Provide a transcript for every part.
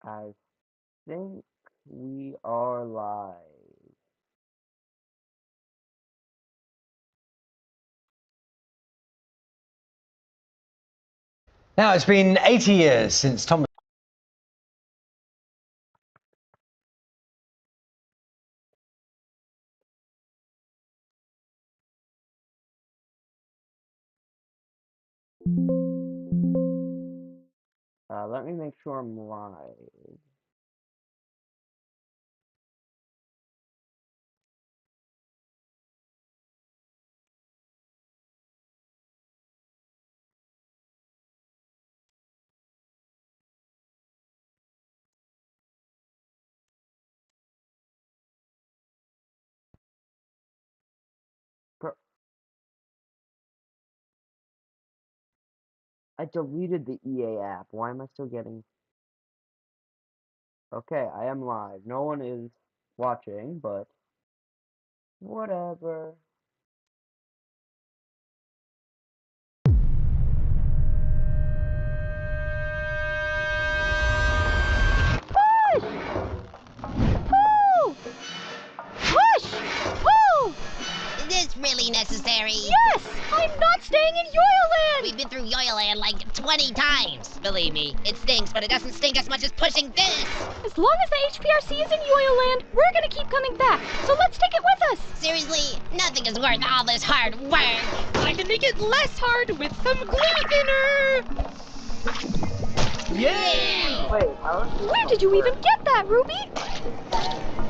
I think we are live. Now, it's been 80 years since Thomas. Let me make sure I'm live. I deleted the EA app. Why am I still getting... Okay, I am live. No one is watching, but whatever. Push! Pull! Is this really necessary? Yes! I'm not staying in Yoyland! We've been through Yoyland like 20 times. Believe me, it stinks, but it doesn't stink as much as pushing this. As long as the HPRC is in Yoyland, we're gonna keep coming back, so let's take it with us! Seriously, nothing is worth all this hard work. I can make it less hard with some glue thinner! Yeah! Wait, Where did you even get that, Ruby?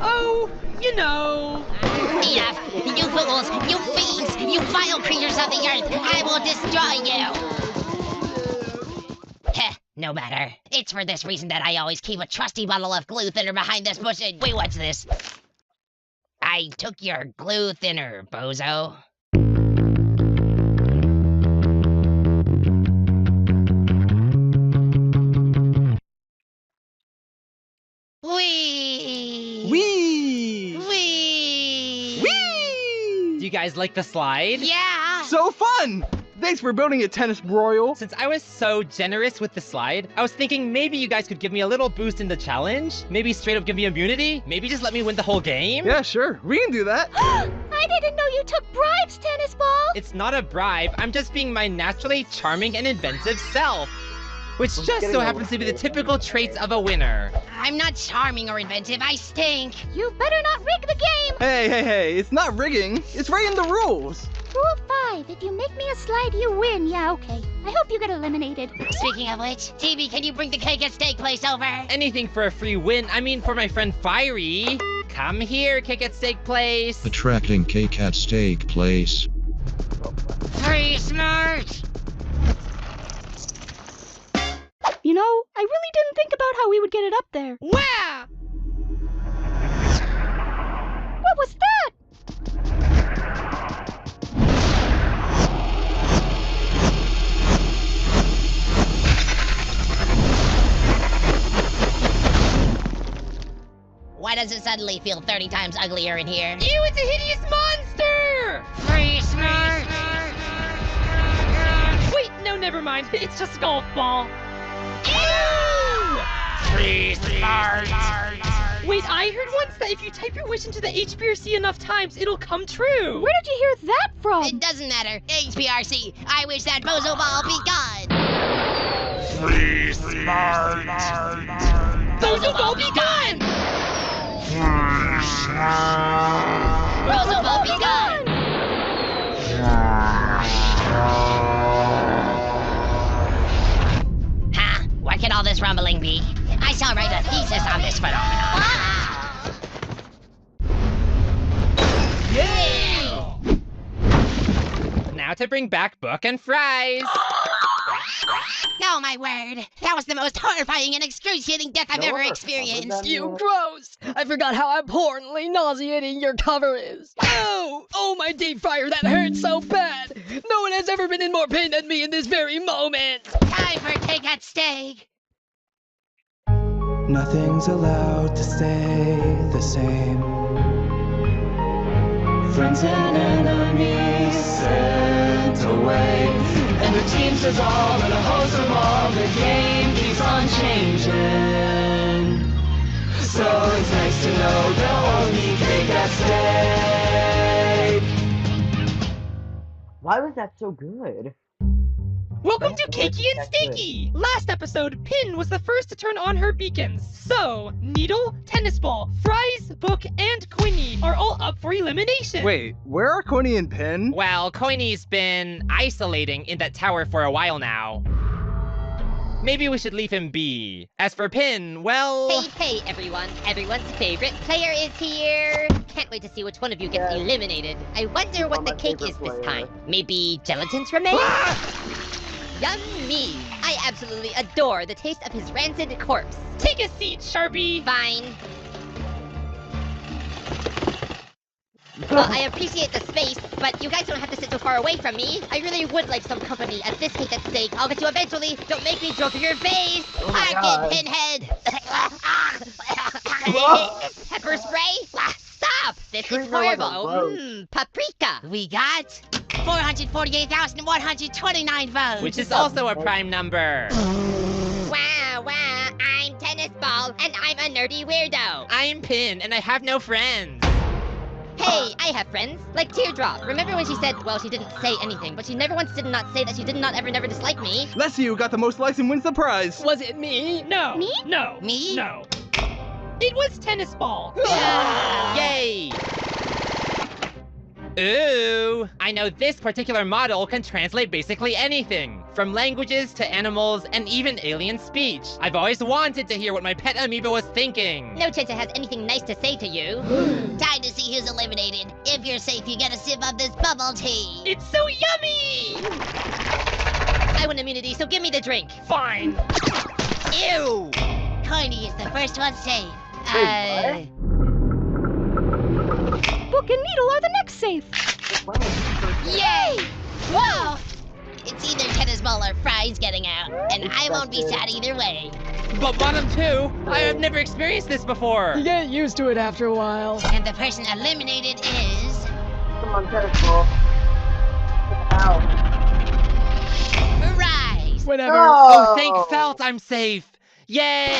Oh, you know. Enough! You fools! You fiends! You vile creatures of the earth! I will destroy you! Heh, no matter. It's for this reason that I always keep a trusty bottle of glue thinner behind this bush and... Wait, what's this? I took your glue thinner, bozo. Whee! Whee! Whee! Whee! Do you guys like the slide? Yeah! So fun! Thanks for building it, Tennis Broil. Since I was so generous with the slide, I was thinking maybe you guys could give me a little boost in the challenge. Maybe straight up give me immunity. Maybe just let me win the whole game. Yeah, sure. We can do that. I didn't know you took bribes, Tennis Ball! It's not a bribe. I'm just being my naturally charming and inventive self. Which just so happens to be the typical traits of a winner. I'm not charming or inventive, I stink! You better not rig the game! Hey, it's not rigging. It's right in the rules. Rule 5, if you make me a slide, you win. Yeah, okay. I hope you get eliminated. Speaking of which, TV, can you bring the cake at steak place over? Anything for a free win. I mean, for my friend Fiery. Come here, Cake at Steak Place. Attracting Cake at Steak Place. Free smart! You know, I really didn't think about how we would get it up there. Wow! What was that? Why does it suddenly feel 30 times uglier in here? Ew, it's a hideous monster! Free smart! Wait, no, never mind. It's just a golf ball. Ew! Free smart! Wait, I heard once that if you type your wish into the HPRC enough times, it'll come true. Where did you hear that from? It doesn't matter. HPRC, I wish that bozo ball be gone! Free smart. Bozo ball be gone! Bozo ball be gone! Huh? What could all this rumbling be? I shall write a thesis on this phenomenon. Now to bring back Book and Fries. Oh my word! That was the most horrifying and excruciating death I've ever experienced! You Gross! I forgot how abhorrently nauseating your cover is. Oh! Oh, my deep fryer, that hurts so bad! No one has ever been in more pain than me in this very moment! Time for cake at steak! Nothing's allowed to stay the same. Friends and enemies sent away, and the teams dissolve and the hosts evolve. The game keeps on changing. So it's nice to know the only K-Cat stayed. Why was that so good? Welcome to Cakey and Steaky! Last episode, Pin was the first to turn on her beacons. So, Needle, Tennis Ball, Fries, Book, and Quinny are all up for elimination. Wait, where are Coney and Pin? Well, Coiny's been isolating in that tower for a while now. Maybe we should leave him be. As for Pin, well... Hey, everyone. Everyone's favorite player is here. Can't wait to see which one of you gets eliminated. I wonder what the cake is this time. Maybe gelatin's remains? Yummy! I absolutely adore the taste of his rancid corpse. Take a seat, Sharpie! Fine. Well, I appreciate the space, but you guys don't have to sit so far away from me. I really would like some company at this cake at stake. I'll get you eventually. Don't make me joke your face. Oh my Pocket God. Pinhead. Pepper spray? Stop! This Treat is her like a horrible. roast. Paprika. We got 448,129 votes. Which is also a prime number. Wow, I'm Tennis Ball, and I'm a nerdy weirdo. I'm Pin, and I have no friends. Hey, I have friends, like Teardrop. Remember when she said, well, she didn't say anything, but she never once did not say that she did not ever never dislike me? Let's see who got the most likes and wins the prize. Was it me? No. Me? No. Me? No. It was Tennis Ball. Yay! Ooh! I know this particular model can translate basically anything, from languages to animals and even alien speech. I've always wanted to hear what my pet amoeba was thinking. No chance it has anything nice to say to you. Time to see who's eliminated. If you're safe, you get a sip of this bubble tea. It's so yummy! I want immunity, so give me the drink. Fine. Ew! Coiny is the first one safe. Book and Needle are the next safe. Yay! Whoa! It's either Tennis Ball or Fries getting out, and I won't be sad either way. But bottom two, I have never experienced this before. You get used to it after a while. And the person eliminated is... Come on, Tennis Ball. Ow. Rise! Whatever. Oh, thank Felt I'm safe. Yay!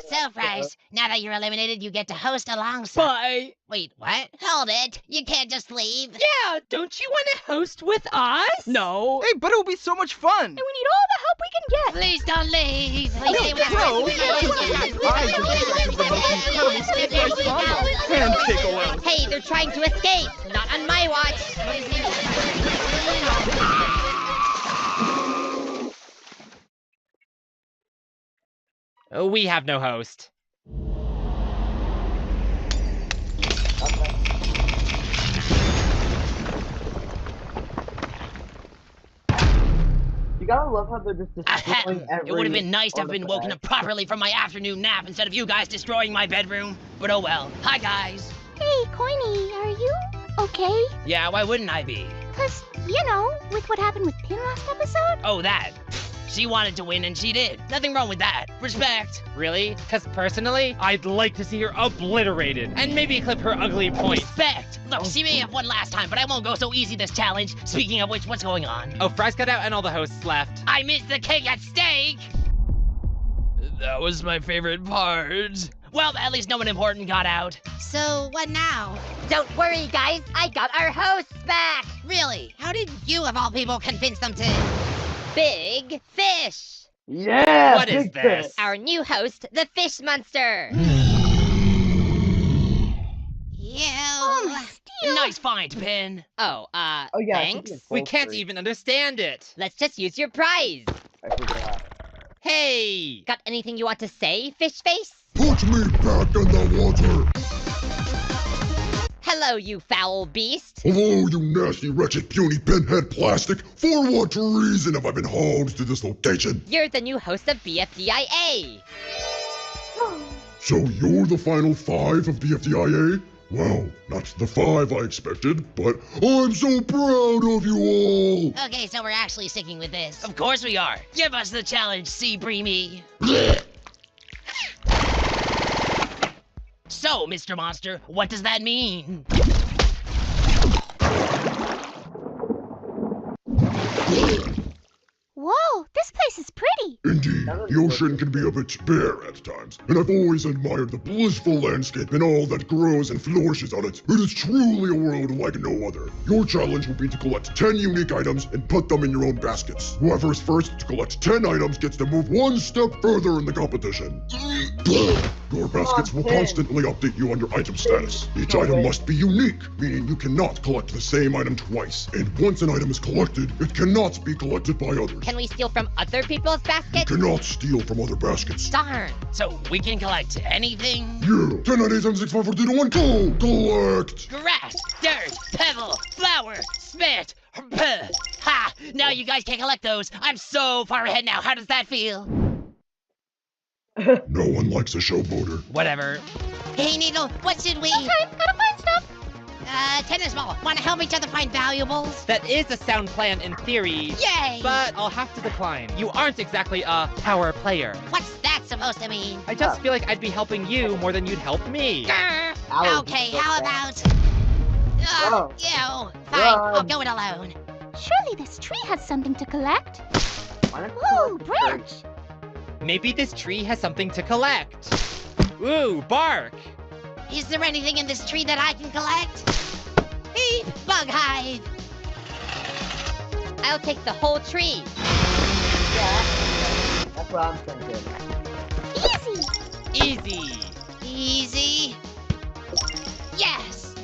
So, Fries, now that you're eliminated, you get to host alongside... Bye. Wait, what? Hold it. You can't just leave. Yeah, don't you want to host with us? No. Hey, but it will be so much fun. And we need all the help we can get. Please don't leave. Please stay with us. And take a while. Hey, they're trying to escape. Not on my watch. We have no host. You gotta love how they're just destroying every... It would have been nice to have been artifact. woken up properly from my afternoon nap instead of you guys destroying my bedroom. But oh well. Hi, guys. Hey, Coiny, are you okay? Yeah, why wouldn't I be? Cause, you know, with what happened with Pin last episode? Oh, that. She wanted to win and she did. Nothing wrong with that. Respect. Really? Because personally, I'd like to see her obliterated and maybe clip her ugly points. Respect. Look, she may have won last time, but I won't go so easy this challenge. Speaking of which, what's going on? Oh, Fries got out and all the hosts left. I missed the cake at stake. That was my favorite part. Well, at least no one important got out. So, what now? Don't worry, guys. I got our hosts back. Really? How did you, of all people, convince them to... Big Fish. Yeah! What is big this? fish. Our new host, the Fish Monster. Ew. Nice find, Pin. Oh, Oh, yeah, I think thanks. it's We full can't free. even understand it. Let's just use your prize. I forgot. Hey! Got anything you want to say, Fish Face? Put me back in the water! Hello, you foul beast. Hello, you nasty, wretched, puny pinhead plastic! For what reason have I been hauled to this location? You're the new host of Bfdia. So you're the final 5 of Bfdia? Well, not the 5 I expected, but I'm so proud of you all! Okay, so we're actually sticking with this. Of course we are. Give us the challenge, Sea Breamy. So, Mr. Monster, what does that mean? Whoa, this place is Indeed, the ocean can be a bit bare at times, and I've always admired the blissful landscape and all that grows and flourishes on it. It is truly a world like no other. Your challenge will be to collect 10 unique items and put them in your own baskets. Whoever is first to collect 10 items gets to move one step further in the competition. Your baskets will constantly update you on your item status. Each item must be unique, meaning you cannot collect the same item twice. And once an item is collected, it cannot be collected by others. Can we steal from other people's baskets? You cannot steal from other baskets. Darn. So we can collect anything? Yeah. 10, 9, 8, 7, 6, 5, 4, 3, 2, 1, go! Collect! Grass, dirt, pebble, flour, spit. Ha! Now you guys can't collect those. I'm so far ahead now. How does that feel? No one likes a showboater. Whatever. Hey, Needle, what should we... Okay, gotta find stuff. Tennis ball. Want to help each other find valuables? That is a sound plan in theory. Yay! But I'll have to decline. You aren't exactly a power player. What's that supposed to mean? I just feel like I'd be helping you more than you'd help me. Ow. Okay, how about... Whoa. Fine, I'll go it alone. Surely this tree has something to collect. Why don't you Ooh, collect the branch. Maybe this tree has something to collect. Ooh, bark. Is there anything in this tree that I can collect? Beep, bug hive. I'll take the whole tree. Yeah, that's what I'm thinking. Easy. Easy. Easy. Yes.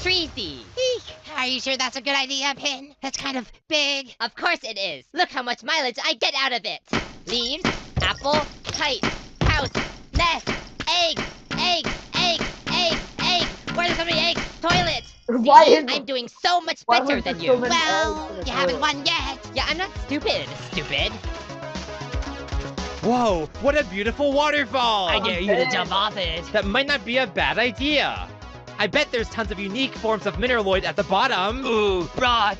Treasy. Eek. Are you sure that's a good idea, Pin? That's kind of big. Of course it is. Look how much mileage I get out of it. Leaves, apple, kite, house, nest, egg, egg, egg, egg, egg. Where's so many eggs? Toilet. Why See, is I'm doing so much Why better was than there you. so many Well, eggs in the you haven't toilet? won yet. Yeah, I'm not stupid, stupid. Whoa, what a beautiful waterfall. I dare you to jump off it. That might not be a bad idea. I bet there's tons of unique forms of mineraloid at the bottom. Ooh, rock.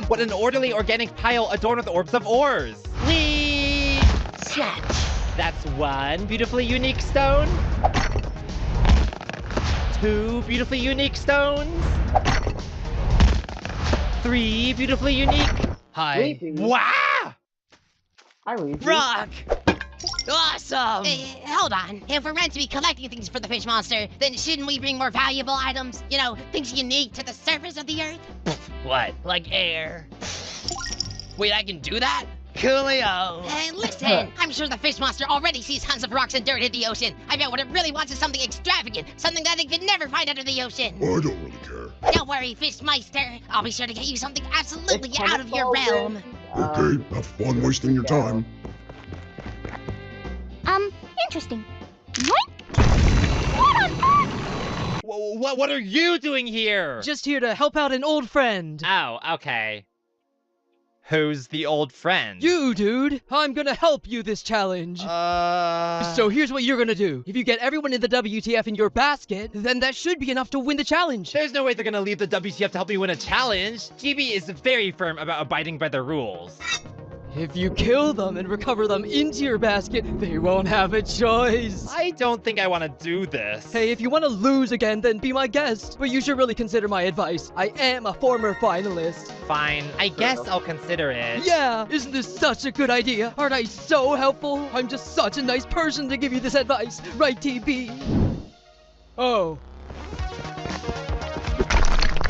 What an orderly organic pile adorned with orbs of ores. Whee! Catch. That's one beautifully unique stone. Two beautifully unique stones. Three beautifully unique. Hi. Sleepy. Wow! Hi, Luigi. Rock. Awesome. Hold on. If we're meant to be collecting things for the fish monster, then shouldn't we bring more valuable items? You know, things unique to the surface of the earth? What? Like air? Wait, I can do that? Coolio. Listen, I'm sure the fish monster already sees tons of rocks and dirt in the ocean. I bet what it really wants is something extravagant, something that it could never find under the ocean. I don't really care. Don't worry, Fishmeister. I'll be sure to get you something absolutely It's out of your tennis realm. ball, Okay, have fun wasting your time. Interesting. What on earth? What are you doing here? Just here to help out an old friend. Oh, okay. Who's the old friend? You, dude. I'm gonna help you this challenge. So here's what you're gonna do. If you get everyone in the WTF in your basket, then that should be enough to win the challenge. There's no way they're gonna leave the WTF to help me win a challenge. GB is very firm about abiding by the rules. If you kill them and recover them into your basket, they won't have a choice. I don't think I want to do this. Hey, if you want to lose again, then be my guest. But you should really consider my advice. I am a former finalist. Fine, I guess I'll consider it. Yeah, isn't this such a good idea? Aren't I so helpful? I'm just such a nice person to give you this advice. Right, TB? Oh.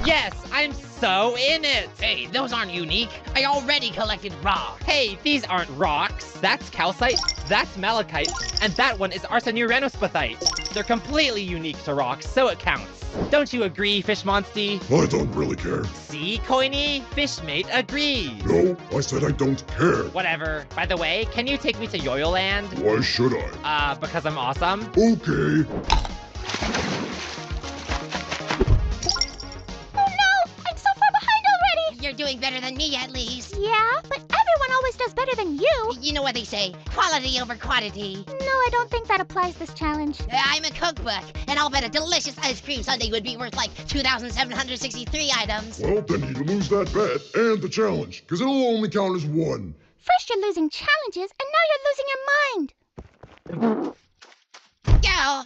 Yes, I'm so in it. Hey, those aren't unique. I already collected rocks. Hey, these aren't rocks. That's calcite, that's malachite, and that one is arsenuranospatite. They're completely unique to rocks, so it counts. Don't you agree, Fish Monsty? I don't really care. See, Coiny? Fishmate agrees. No, I said I don't care. Whatever. By the way, can you take me to Yo-Yo Land? Why should I? Because I'm awesome. Okay. You're doing better than me, at least. Yeah, but everyone always does better than you. You know what they say, quality over quantity. No, I don't think that applies this challenge. I'm a cookbook, and I'll bet a delicious ice cream sundae would be worth like 2,763 items. Well, then you lose that bet and the challenge, because it'll only count as one. First you're losing challenges, and now you're losing your mind. Go!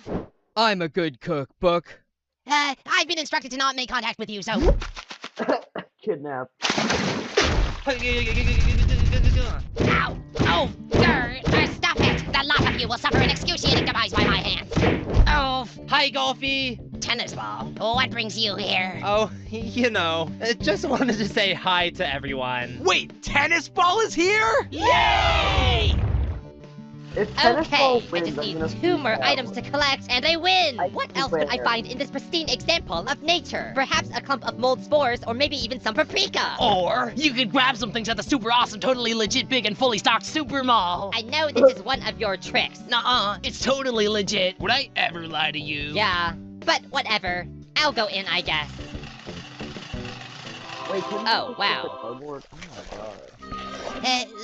I'm a good cookbook. I've been instructed to not make contact with you, so... Kidnap. Ow! Oh, grr! Stop it! The lot of you will suffer an excruciating demise by my hands. Oh, Hi, Golfy. tennis ball. What brings you here? Oh, you know, just wanted to say hi to everyone. Wait, tennis ball is here? Yay! If tennis ball Okay, I wins, just I'm need gonna 2 more freak out. items to collect, and I win! I What do else could I win. find in this pristine example of nature? Perhaps a clump of mold spores, or maybe even some paprika. Or you could grab some things at the super awesome, totally legit big and fully stocked super mall. I know this is one of your tricks. Nuh-uh, it's totally legit. Would I ever lie to you? Yeah, but whatever. I'll go in, I guess. Wait, can you Oh, just wow. put the cardboard? Oh my god.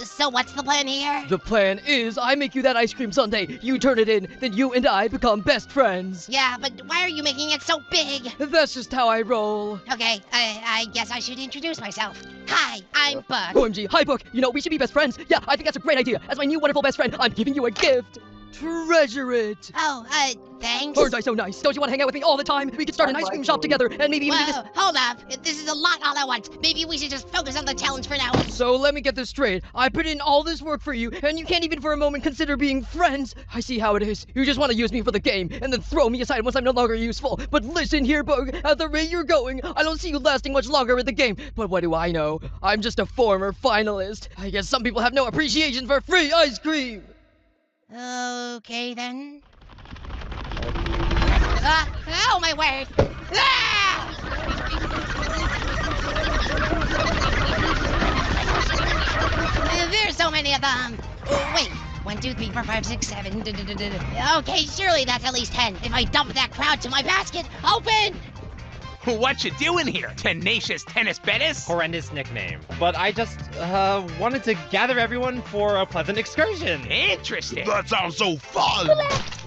So what's the plan here? The plan is I make you that ice cream sundae, you turn it in, then you and I become best friends. Yeah, but why are you making it so big? That's just how I roll. Okay, I guess I should introduce myself. Hi, I'm Buck. OMG, hi Book, you know, we should be best friends. Yeah, I think that's a great idea. As my new wonderful best friend, I'm giving you a gift. Treasure it. Oh, thanks. Aren't I so nice? Don't you want to hang out with me all the time? We could start an ice cream shop together, and maybe we Whoa, just... hold up. This is a lot all at once. Maybe we should just focus on the challenge for now. So let me get this straight. I put in all this work for you, and you can't even for a moment consider being friends. I see how it is. You just want to use me for the game, and then throw me aside once I'm no longer useful. But listen here, Bug. At the rate you're going, I don't see you lasting much longer in the game. But what do I know? I'm just a former finalist. I guess some people have no appreciation for free ice cream. Okay, then. Oh, my word. There's so many of them. Oh, wait. 1, 2, 3, 4, 5, 6, 7. Okay, surely that's at least 10. If I dump that crowd to my basket, open! What you doing here, tenacious tennis Bettis? Horrendous nickname. But I just, wanted to gather everyone for a pleasant excursion. Interesting. That sounds so fun!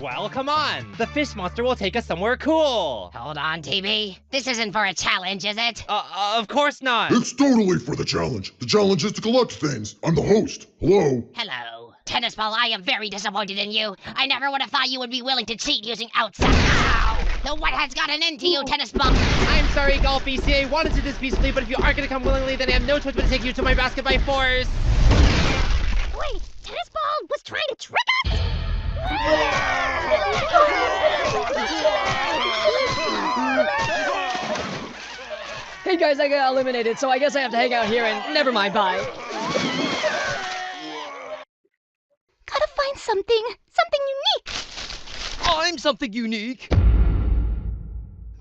Well, come on. The fish monster will take us somewhere cool. Hold on, TB. This isn't for a challenge, is it? Of course not. It's totally for the challenge. The challenge is to collect things. I'm the host. Hello? Hello. Tennis Ball, I am very disappointed in you. I never would have thought you would be willing to cheat using outside. Ow! The what has gotten into you, Tennis Ball? I'm sorry, Golf BCA wanted to do this peacefully, but if you aren't going to come willingly, then I have no choice but to take you to my basket by force. Wait, Tennis Ball was trying to trick us? Hey guys, I got eliminated, so I guess I have to hang out here and never mind, bye. Gotta find something unique. I'm something unique.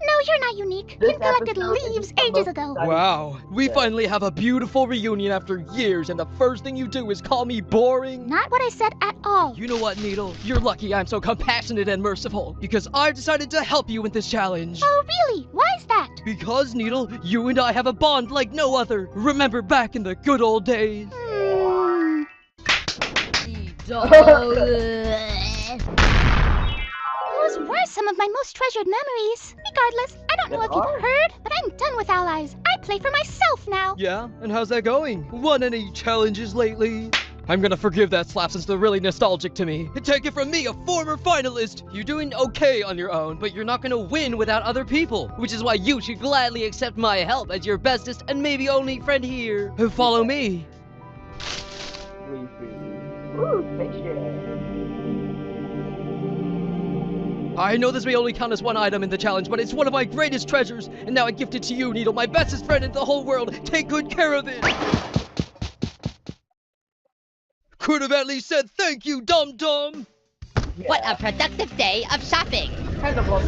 No, you're not unique. This You collected episode is leaves the ages most ago. exciting Wow, we Yeah. finally have a beautiful reunion after years, and the first thing you do is call me boring? Not what I said at all. You know what, Needle? You're lucky I'm so compassionate and merciful, because I've decided to help you with this challenge. Oh, really? Why is that? Because, Needle, you and I have a bond like no other. Remember back in the good old days? Those were some of my most treasured memories. Regardless, I don't know They if you've are? heard, but I'm done with allies. I play for myself now. Yeah? And how's that going? Won any challenges lately? I'm gonna forgive that slap since they're really nostalgic to me. Take it from me, a former finalist! You're doing okay on your own, but you're not gonna win without other people, which is why you should gladly accept my help as your bestest and maybe only friend here. Follow me. Ooh, spaceship. I know this may only count as one item in the challenge, but it's one of my greatest treasures, and now I gift it to you, Needle, my bestest friend in the whole world. Take good care of it! Could have at leleast said thank you, dum-dum! Yeah. What a productive day of shopping. Kind of love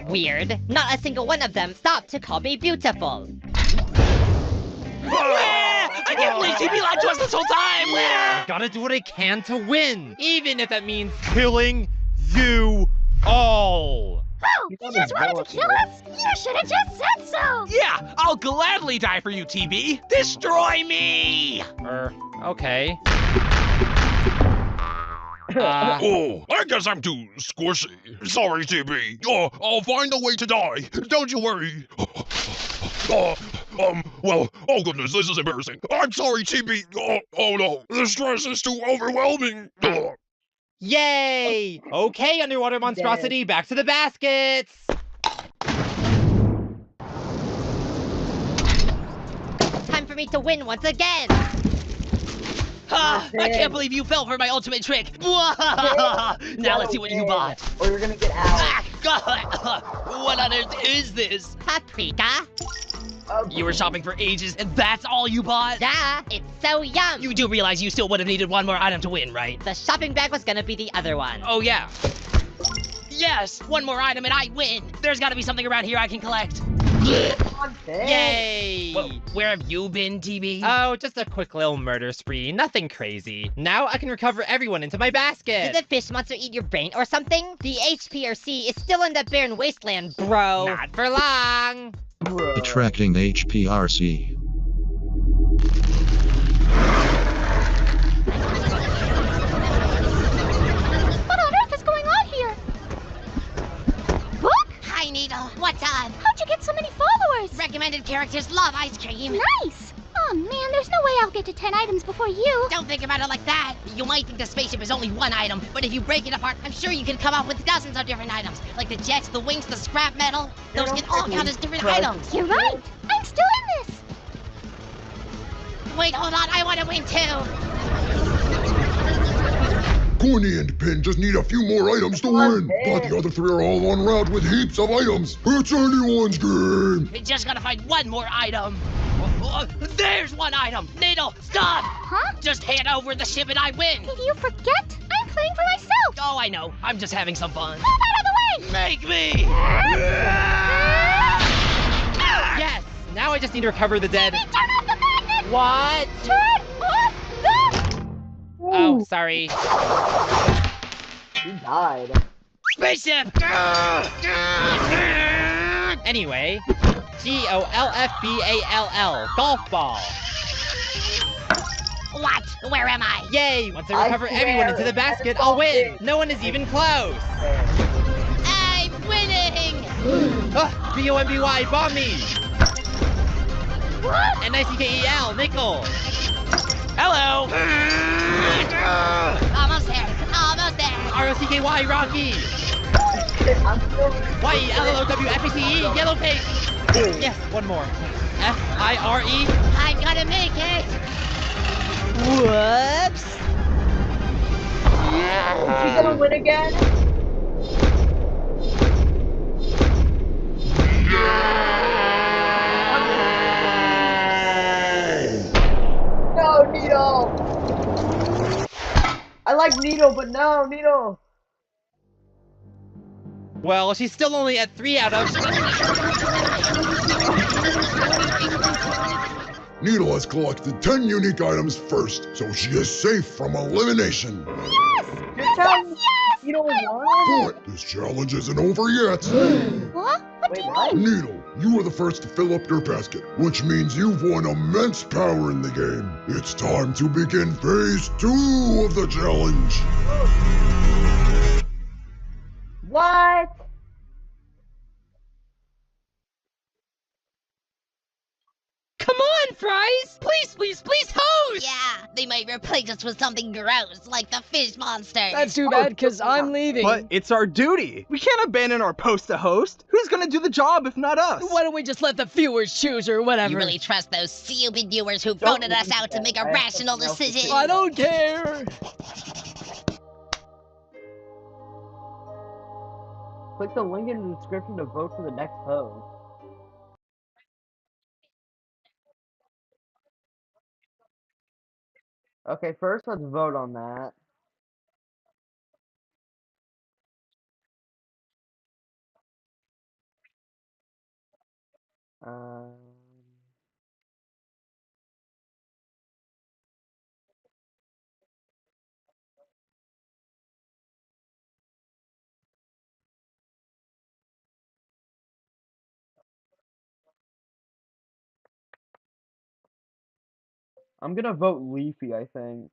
Weird. Not a single one of them stopped to call me beautiful. I can't believe TB lied to us this whole time! I gotta do what I can to win, even if that means killing you all. Oh, you just wanted to kill us? You should have just said so. Yeah, I'll gladly die for you, TB. Destroy me! Okay. Oh, I guess I'm too squishy. Sorry, TB. Oh, I'll find a way to die. Don't you worry. Well, oh goodness, this is embarrassing. I'm sorry, TB. Oh no, the stress is too overwhelming. Yay! Okay, underwater monstrosity, back to the baskets! for me to win once again. Ha! I can't believe you fell for my ultimate trick. Now let's see what you bought. Or you're gonna get out. What on earth is this? Paprika? You were shopping for ages, and that's all you bought? Duh, it's so yum. You do realize you still would have needed one more item to win, right? The shopping bag was gonna be the other one. Oh, yeah. Yes! One more item and I win! There's gotta be something around here I can collect. Yay! Where have you been, TB? Oh, just a quick little murder spree. Nothing crazy. Now I can recover everyone into my basket. Did the fish monster eat your brain or something? The HPRC is still in that barren wasteland, bro. Not for long. Attracting HPRC. What on earth is going on here? Book? Hi, Needle. What's up? How'd you get so many followers? Recommended characters love ice cream. Nice! Oh man, there's no way I'll get to 10 items before you. Don't think about it like that. You might think the spaceship is only one item, but if you break it apart, I'm sure you can come up with dozens of different items. Like the jets, the wings, the scrap metal. Those can all count as different items. You're right. I'm still in this. Wait, hold on. I want to win too. Coiny and Pin just need a few more items to win, but the other three are all en route with heaps of items. It's anyone's game. We just gotta find one more item. There's one item! Needle, stop! Huh? Just hand over the ship and I win! Did you forget? I'm playing for myself. Oh, I know. I'm just having some fun. Move out of the way! Make me! Yes! Now I just need to recover the dead. Turn off the magnet! What? Turn off the... Oh, sorry. He died. Spaceship! Anyway, GOLFBALL, golf ball. What? Where am I? Yay! Once I recover everyone into the basket, I'll win. No one is even close. I'm winning! BOMBY, bomb me. What? NICKEL, nickel. Hello! Almost there. Almost there. ROCKY, Rocky. I'm still... YELLOWFACE, yellow pig. Yes, one more. FIRE. I gotta make it. Whoops. Is he gonna win again? No, Needle! I like Needle, but no, Needle! Well, she's still only at 3 out of... Needle has collected 10 unique items first, so she is safe from elimination. Yes! Yes! Needle I But this challenge isn't over yet. What? What do you mean? Needle, you are the first to fill up your basket, which means you've won immense power in the game. It's time to begin phase 2 of the challenge. What? Come on, Fries! Please, please, please, host! Yeah, they might replace us with something gross, like the fish monster. That's too bad, because I'm leaving. But it's our duty. We can't abandon our post to host. Who's gonna do the job if not us? Why don't we just let the viewers choose or whatever? You really trust those stupid viewers who voted us out to make a rational decision? I don't care. Click the link in the description to vote for the next host. Okay, first let's vote on that. Um, I'm gonna vote Leafy, I think.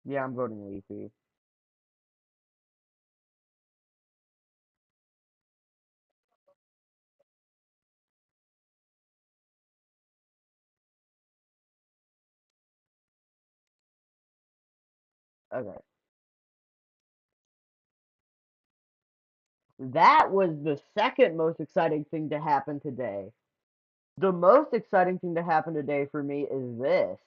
Yeah, I'm voting Leafy. Okay. That was the second most exciting thing to happen today. The most exciting thing to happen today for me is this.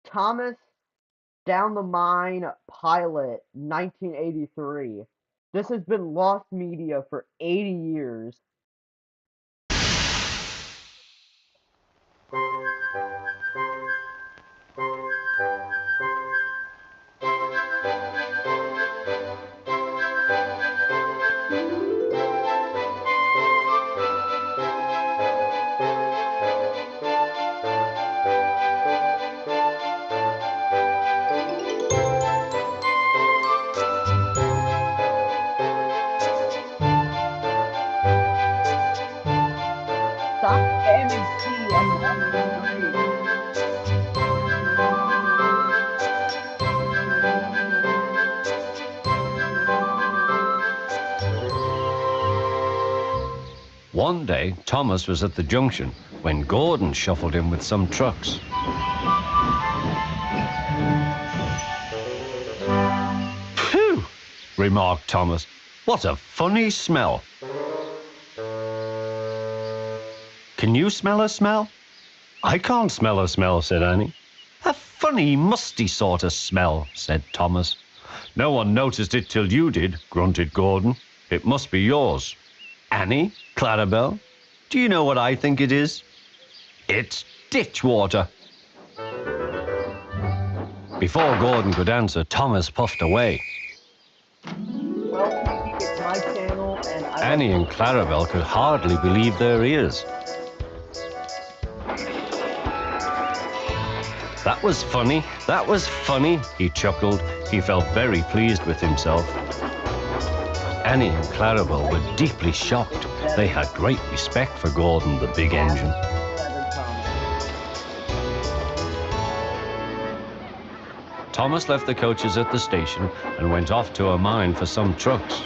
Thomas Down the Mine pilot 1983. This has been lost media for 80 years. Stop spamming T at the end of the screen. One day, Thomas was at the junction when Gordon shuffled in with some trucks. Phew, remarked Thomas. What a funny smell. Can you smell a smell? I can't smell a smell, said Annie. A funny, musty sort of smell, said Thomas. No one noticed it till you did, grunted Gordon. It must be yours. Annie, Clarabelle, do you know what I think it is? It's ditch water. Before Gordon could answer, Thomas puffed away. Well, it's my channel, and Annie and Clarabelle could hardly believe their ears. That was funny, that was funny, he chuckled. He felt very pleased with himself. Annie and Clarabelle were deeply shocked. They had great respect for Gordon, the big engine. Thomas left the coaches at the station and went off to a mine for some trucks.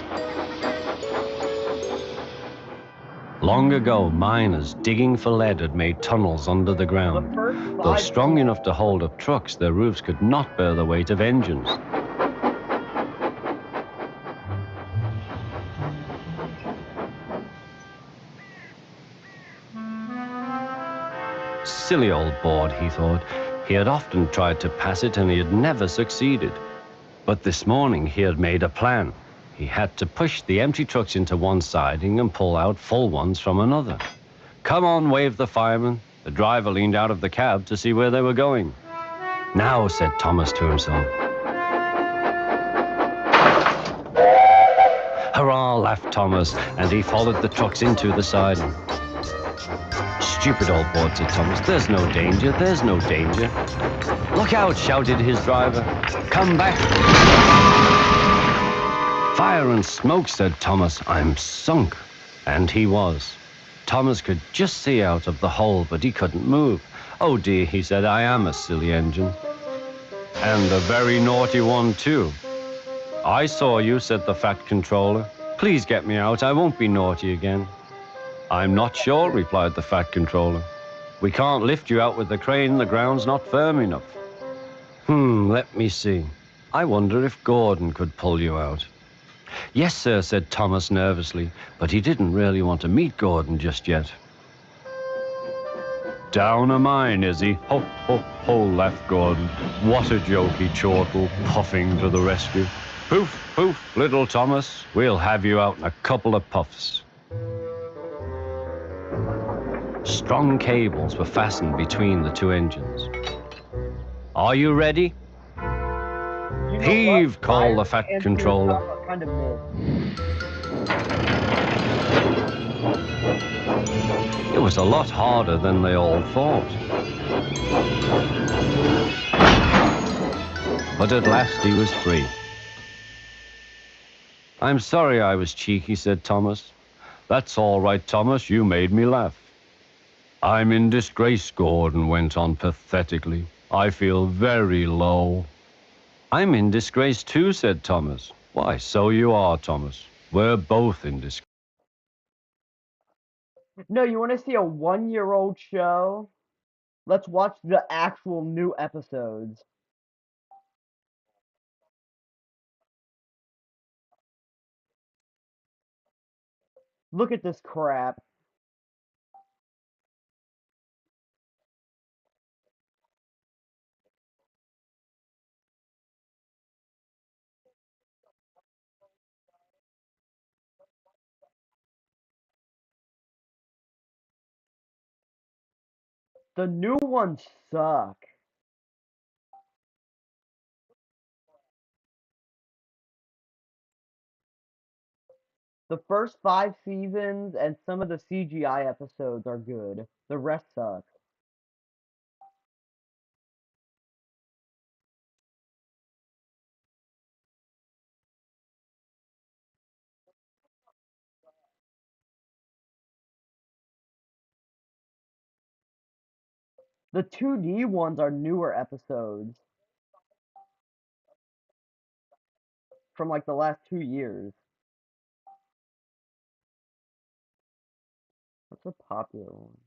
Long ago, miners digging for lead had made tunnels under the ground. Though strong enough to hold up trucks, their roofs could not bear the weight of engines. Silly old board, he thought. He had often tried to pass it and he had never succeeded. But this morning he had made a plan. He had to push the empty trucks into one siding and pull out full ones from another. Come on, waved the fireman. The driver leaned out of the cab to see where they were going. Now, said Thomas to himself. Hurrah, laughed Thomas, and he followed the trucks into the siding. Stupid old board, said Thomas. There's no danger, there's no danger. Look out, shouted his driver. Come back. Fire and smoke, said Thomas. I'm sunk. And he was. Thomas could just see out of the hole, but he couldn't move. Oh dear, he said, I am a silly engine. And a very naughty one, too. I saw you, said the fat controller. Please get me out, I won't be naughty again. I'm not sure, replied the fat controller. We can't lift you out with the crane, the ground's not firm enough. Let me see. I wonder if Gordon could pull you out. Yes, sir, said Thomas nervously, but he didn't really want to meet Gordon just yet. Down a mine, is he? Ho, ho, ho, laughed Gordon. What a jokey chortle, puffing to the rescue. Poof, poof, little Thomas, we'll have you out in a couple of puffs. Strong cables were fastened between the two engines. Are you ready? Heave, called the fat controller. It was a lot harder than they all thought. But at last he was free. I'm sorry I was cheeky, said Thomas. That's all right, Thomas, you made me laugh. I'm in disgrace, Gordon went on pathetically. I feel very low. I'm in disgrace too, said Thomas. Why, so you are, Thomas. We're both in disgrace. No, you want to see a 1-year-old show? Let's watch the actual new episodes. Look at this crap. The new ones suck. The first 5 seasons and some of the CGI episodes are good. The rest suck. The 2D ones are newer episodes from like the last 2 years. What's a popular one?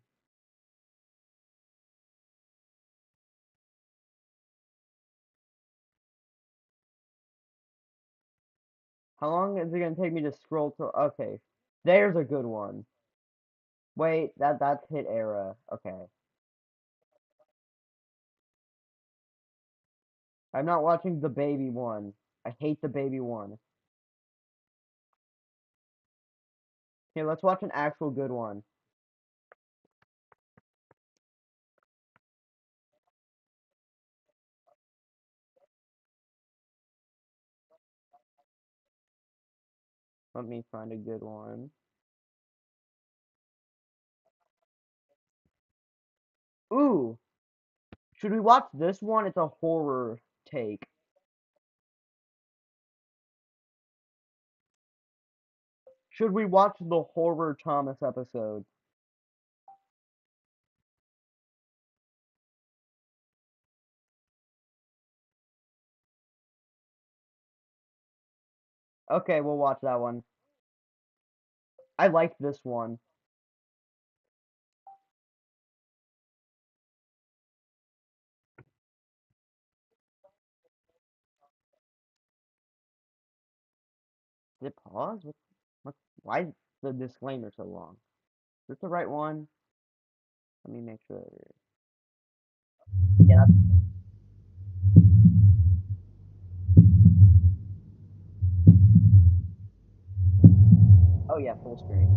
How long is it gonna take me to scroll to? Okay, there's a good one. Wait, that's Hit Era. Okay, I'm not watching the baby one. I hate the baby one. Okay, let's watch an actual good one. Let me find a good one. Ooh, should we watch this one? It's a horror take. Should we watch the horror Thomas episode? Okay, we'll watch that one. I like this one. Did it pause? Why is the disclaimer so long? Is this the right one? Let me make sure. Yeah. Oh yeah, full screen.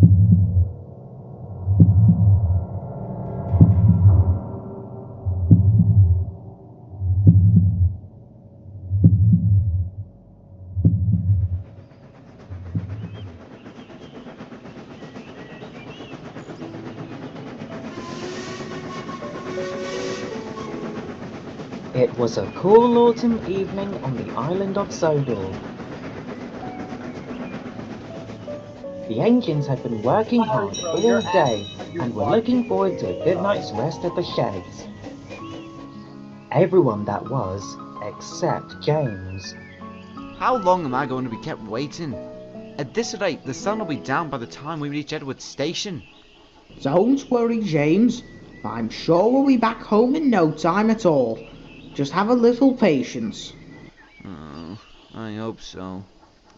It was a cool autumn evening on the island of Sodor. The engines had been working hard all day and were looking forward to a good night's rest at the sheds. Everyone that was, except James. How long am I going to be kept waiting? At this rate, the sun will be down by the time we reach Edward Station. Don't worry, James. I'm sure we'll be back home in no time at all. Just have a little patience. Oh, I hope so.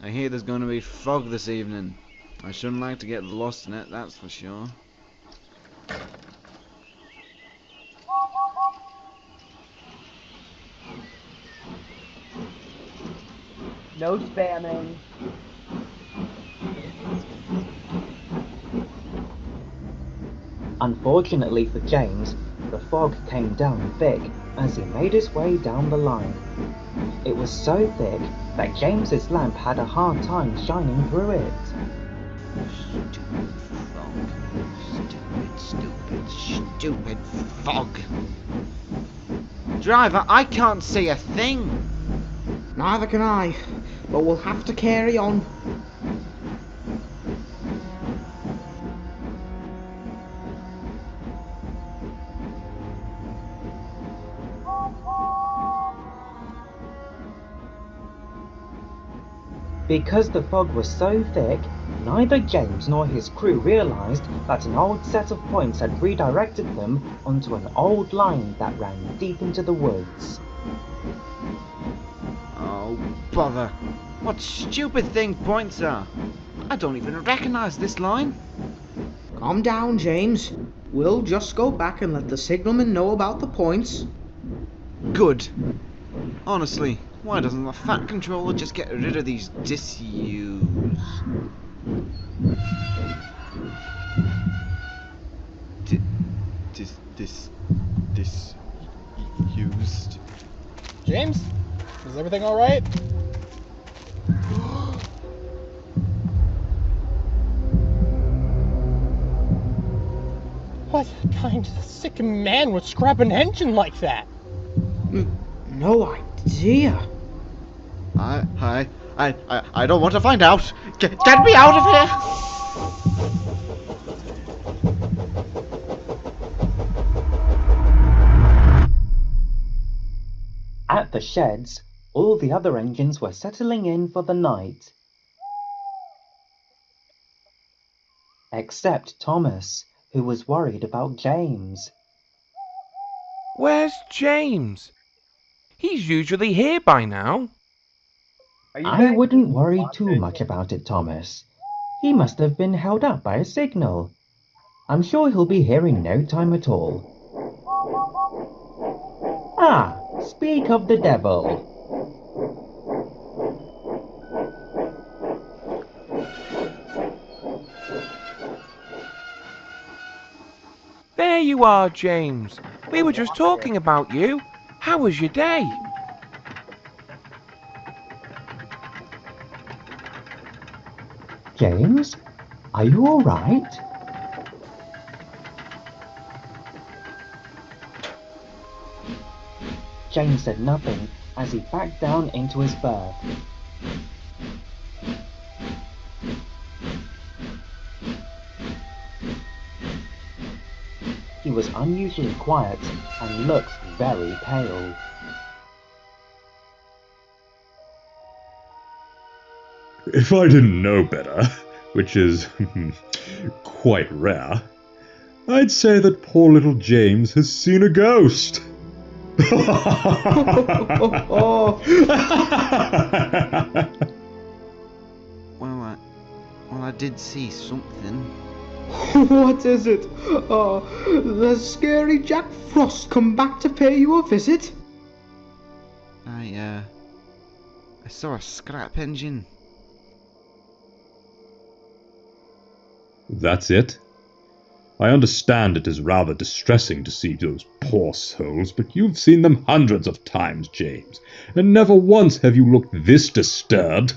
I hear there's going to be fog this evening. I shouldn't like to get lost in it, that's for sure. No spamming. Unfortunately for James, the fog came down thick as he made his way down the line. It was so thick that James's lamp had a hard time shining through it. Stupid fog. Driver, I can't see a thing. Neither can I, but we'll have to carry on. Because the fog was so thick, Neither James nor his crew realized that an old set of points had redirected them onto an old line that ran deep into the woods. Oh, bother. What stupid thing points are? I don't even recognize this line. Calm down, James. We'll just go back and let the signalman know about the points. Good. Honestly, why doesn't the Fat Controller just get rid of these disused? Disused. James, is everything all right? What kind of sick man would scrap an engine like that? No idea. I don't want to find out. Get me out of here! At the sheds, all the other engines were settling in for the night. Except Thomas, who was worried about James. Where's James? He's usually here by now. I wouldn't worry too much about it, Thomas. He must have been held up by a signal. I'm sure he'll be here in no time at all. Ah, speak of the devil. There you are, James. We were just talking about you. How was your day? James, are you all right? James said nothing as he backed down into his berth. He was unusually quiet and looked very pale. If I didn't know better, which is quite rare, I'd say that poor little James has seen a ghost. Well, I did see something. What is it? Oh, the scary Jack Frost come back to pay you a visit? I saw a scrap engine. That's it? I understand it is rather distressing to see those poor souls, but you've seen them hundreds of times, James, and never once have you looked this disturbed.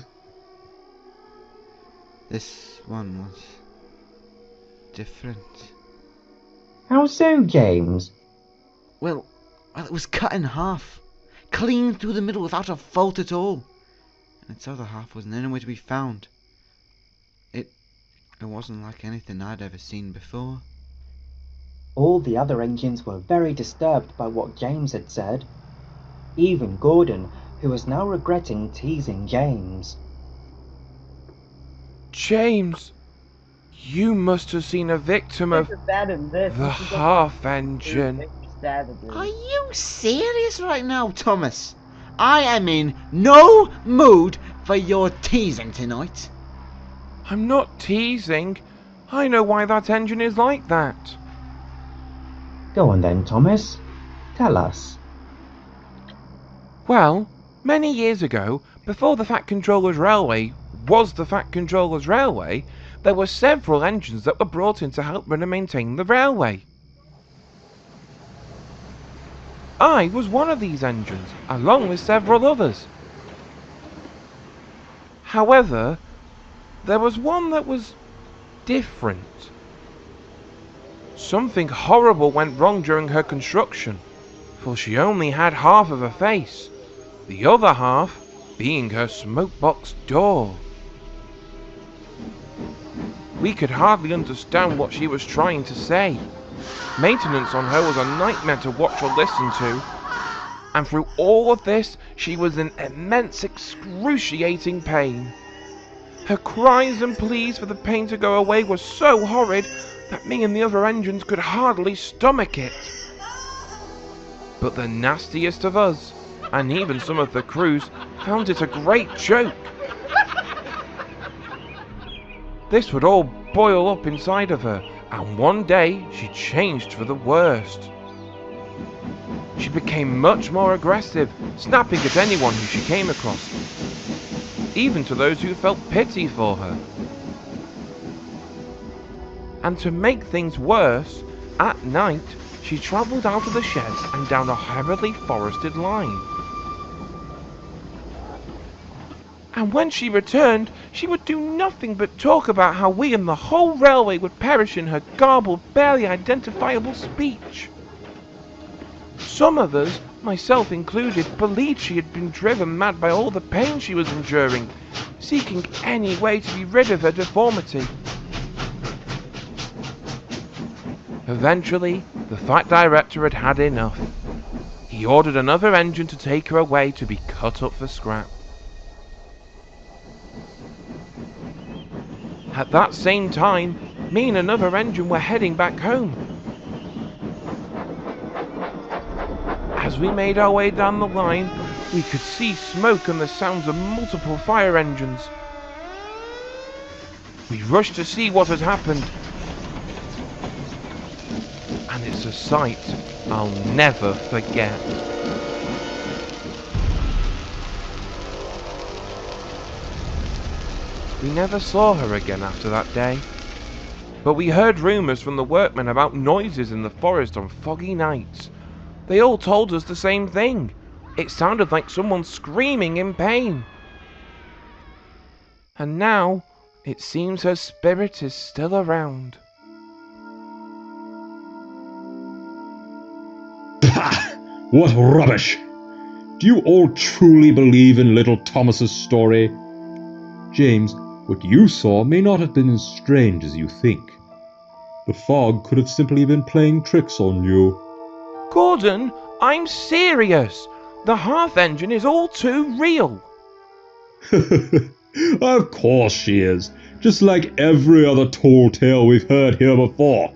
This one was different. How so, James? Well, it was cut in half, clean through the middle without a fault at all, and its other half wasn't anywhere to be found. It wasn't like anything I'd ever seen before. All the other engines were very disturbed by what James had said. Even Gordon, who was now regretting teasing James. James, you must have seen a victim of the half engine. Are you serious right now, Thomas? I am in no mood for your teasing tonight. I'm not teasing. I know why that engine is like that. Go on then, Thomas. Tell us. Well, many years ago, before the Fat Controller's Railway was the Fat Controller's Railway, there were several engines that were brought in to help run and maintain the railway. I was one of these engines, along with several others. However, there was one that was different. Something horrible went wrong during her construction, for she only had half of a face, the other half being her smokebox door. We could hardly understand what she was trying to say. Maintenance on her was a nightmare to watch or listen to, and through all of this she was in immense excruciating pain. Her cries and pleas for the pain to go away were so horrid that me and the other engines could hardly stomach it. But the nastiest of us, and even some of the crews, found it a great joke. This would all boil up inside of her, and one day she changed for the worst. She became much more aggressive, snapping at anyone who she came across, even to those who felt pity for her. And to make things worse, at night she travelled out of the sheds and down a heavily forested line. And when she returned, she would do nothing but talk about how we and the whole railway would perish in her garbled, barely identifiable speech. Some of us, myself included, believed she had been driven mad by all the pain she was enduring, seeking any way to be rid of her deformity. Eventually, the Fat Director had had enough. He ordered another engine to take her away to be cut up for scrap. At that same time, me and another engine were heading back home. As we made our way down the line, we could see smoke and the sounds of multiple fire engines. We rushed to see what had happened. And it's a sight I'll never forget. We never saw her again after that day. But we heard rumours from the workmen about noises in the forest on foggy nights. They all told us the same thing. It sounded like someone screaming in pain. And now, it seems her spirit is still around. Pah! What rubbish! Do you all truly believe in little Thomas's story? James, what you saw may not have been as strange as you think. The fog could have simply been playing tricks on you. Gordon, I'm serious. The half engine is all too real. Of course she is, just like every other tall tale we've heard here before.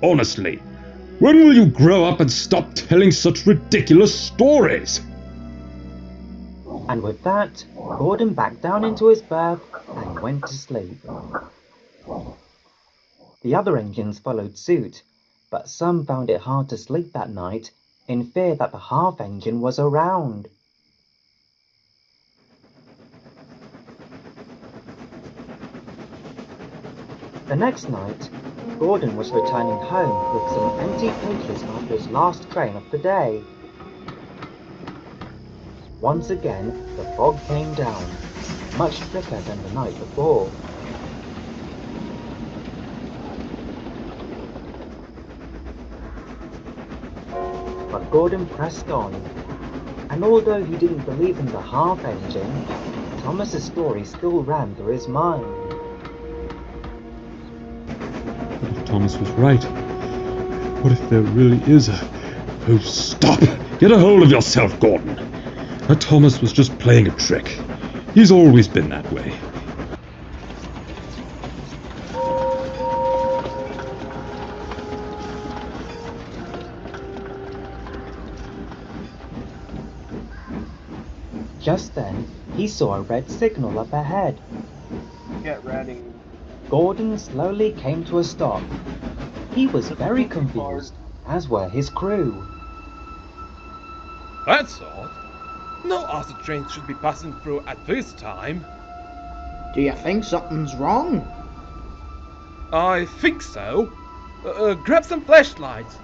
Honestly, when will you grow up and stop telling such ridiculous stories? And with that, Gordon backed down into his berth and went to sleep. The other engines followed suit, but some found it hard to sleep that night in fear that the half engine was around. The next night, Gordon was returning home with some empty cases after his last train of the day. Once again, the fog came down, much thicker than the night before. But Gordon pressed on, and although he didn't believe in the half engine, Thomas's story still ran through his mind. What if Thomas was right? What if there really is a... Oh, stop! Get a hold of yourself, Gordon! That Thomas was just playing a trick. He's always been that way. Just then, he saw a red signal up ahead. Get ready. Gordon slowly came to a stop. He was very confused, as were his crew. That's odd. No other trains should be passing through at this time. Do you think something's wrong? I think so. Grab some flashlights.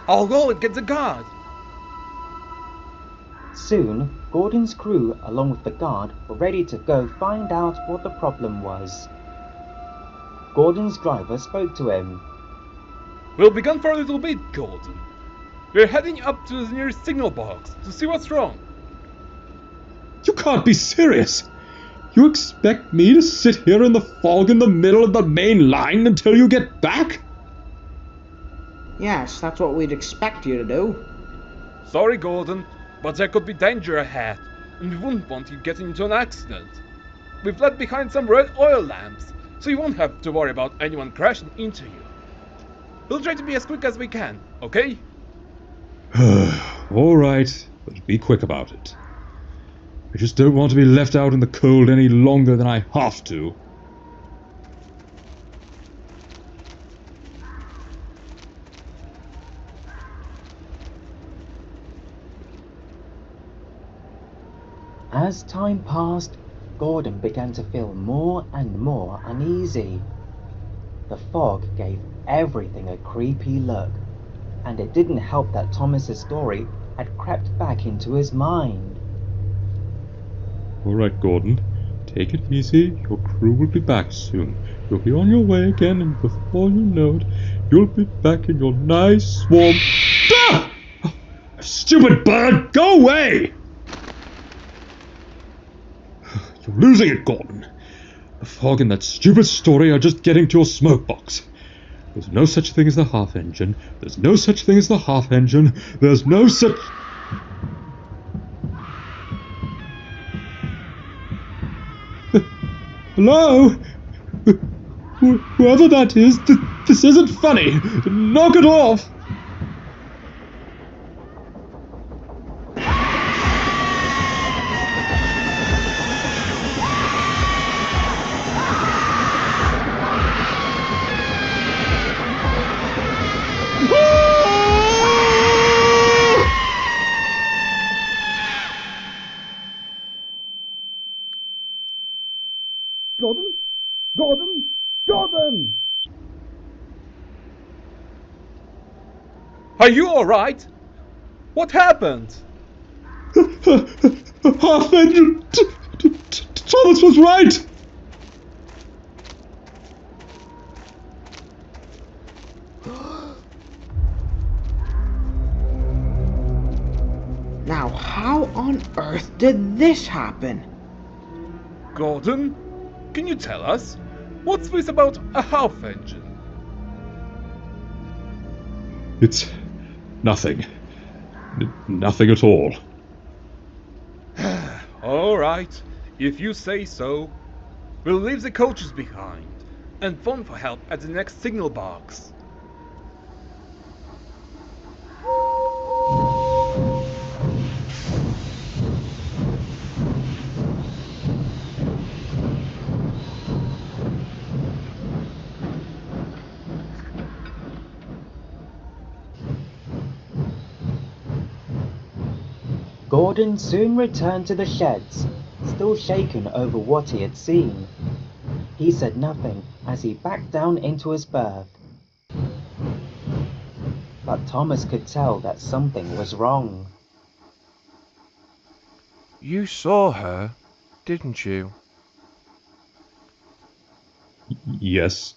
I'll go and get the guard. Soon, Gordon's crew, along with the guard, were ready to go find out what the problem was. Gordon's driver spoke to him. We'll be gone for a little bit, Gordon. We're heading up to the nearest signal box to see what's wrong. You can't be serious! You expect me to sit here in the fog in the middle of the main line until you get back? Yes, that's what we'd expect you to do. Sorry, Gordon, but there could be danger ahead, and we wouldn't want you getting into an accident. We've left behind some red oil lamps, so you won't have to worry about anyone crashing into you. We'll try to be as quick as we can, okay? All right, but be quick about it. I just don't want to be left out in the cold any longer than I have to. As time passed, Gordon began to feel more and more uneasy. The fog gave everything a creepy look, and it didn't help that Thomas's story had crept back into his mind. All right, Gordon, take it easy. Your crew will be back soon. You'll be on your way again, and before you know it, you'll be back in your nice, warm... Ah! Stupid bird! Go away! You're losing it, Gordon. The fog and that stupid story are just getting to your smoke box. There's no such thing as the half engine. There's no such thing as the half engine. There's no such... Hello? Whoever that is, this isn't funny. Knock it off. Gordon? Gordon? Gordon! Are you alright? What happened? Half engine. Thomas was right. Now, how on earth did this happen? Gordon? Can you tell us? What's this about a half engine? It's nothing. Nothing at all. Alright, if you say so. We'll leave the coaches behind and phone for help at the next signal box. Gordon soon returned to the sheds, still shaken over what he had seen. He said nothing as he backed down into his berth. But Thomas could tell that something was wrong. You saw her, didn't you? Yes,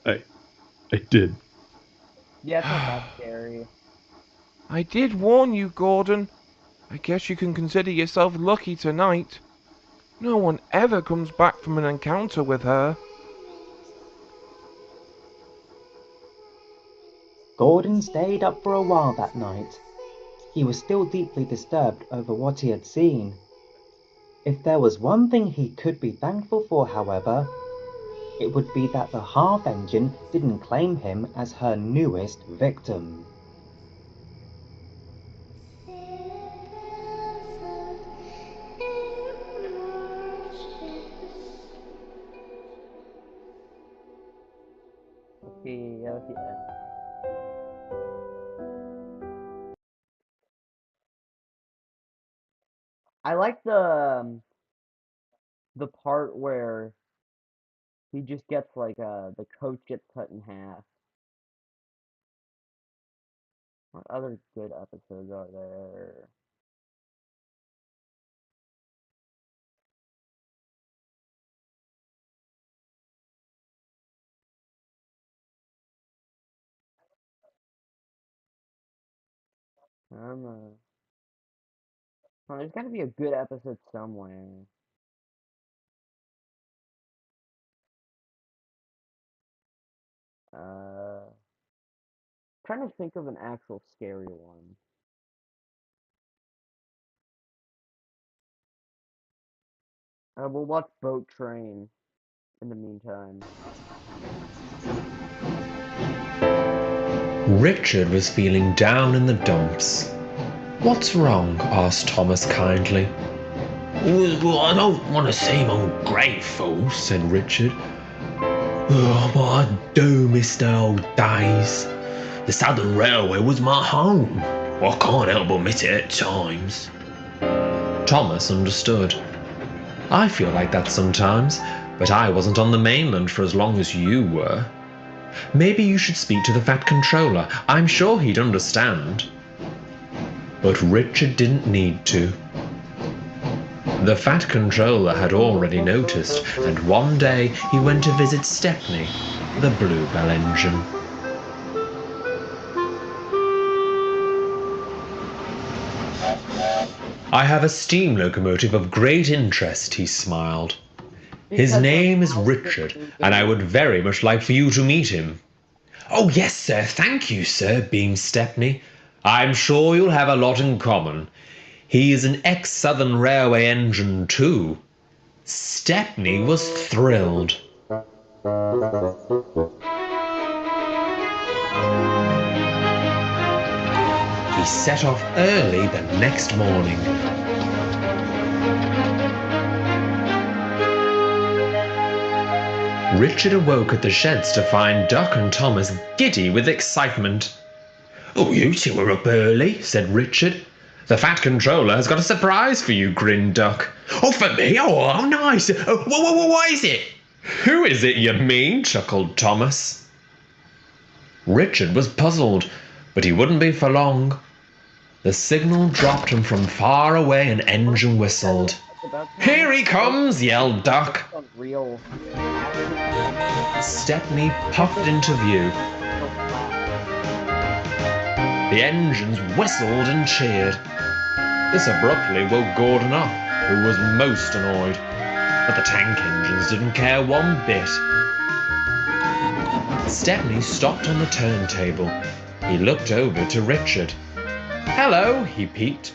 I did. Yeah, it's not that scary. I did warn you, Gordon. I guess you can consider yourself lucky tonight. No one ever comes back from an encounter with her. Gordon stayed up for a while that night. He was still deeply disturbed over what he had seen. If there was one thing he could be thankful for, however, it would be that the half engine didn't claim him as her newest victim. Okay, that was the end. I like the part where he just gets like the coach gets cut in half. What other good episodes are there? I don't know. Oh, there's got to be a good episode somewhere. Trying to think of an actual scary one. We'll watch Boat Train in the meantime. Richard was feeling down in the dumps. "What's wrong?" asked Thomas kindly. Well, I don't want to seem ungrateful, said Richard. Oh, but I do miss the old days. The Southern Railway was my home. I can't help but miss it at times. Thomas understood. "I feel like that sometimes, but I wasn't on the mainland for as long as you were. Maybe you should speak to the Fat Controller. I'm sure he'd understand." But Richard didn't need to. The Fat Controller had already noticed, and one day he went to visit Stepney, the Bluebell engine. "I have a steam locomotive of great interest," he smiled. "His name is Richard, and I would very much like for you to meet him." "Oh, yes, sir. Thank you, sir," beamed Stepney. "I'm sure you'll have a lot in common. He is an ex-Southern Railway engine, too." Stepney was thrilled. He set off early the next morning. Richard awoke at the sheds to find Duck and Thomas giddy with excitement. "Oh, you two are up early," said Richard. "The Fat Controller has got a surprise for you," grinned Duck. "Oh, for me? Oh, how nice! What is it?" "Who is it, you mean?" chuckled Thomas. Richard was puzzled, but he wouldn't be for long. The signal dropped, and from far away an engine whistled. "Here he comes!" yelled Duck. Stepney puffed into view. The engines whistled and cheered. This abruptly woke Gordon up, who was most annoyed. But the tank engines didn't care one bit. Stepney stopped on the turntable. He looked over to Richard. "Hello," he peeped.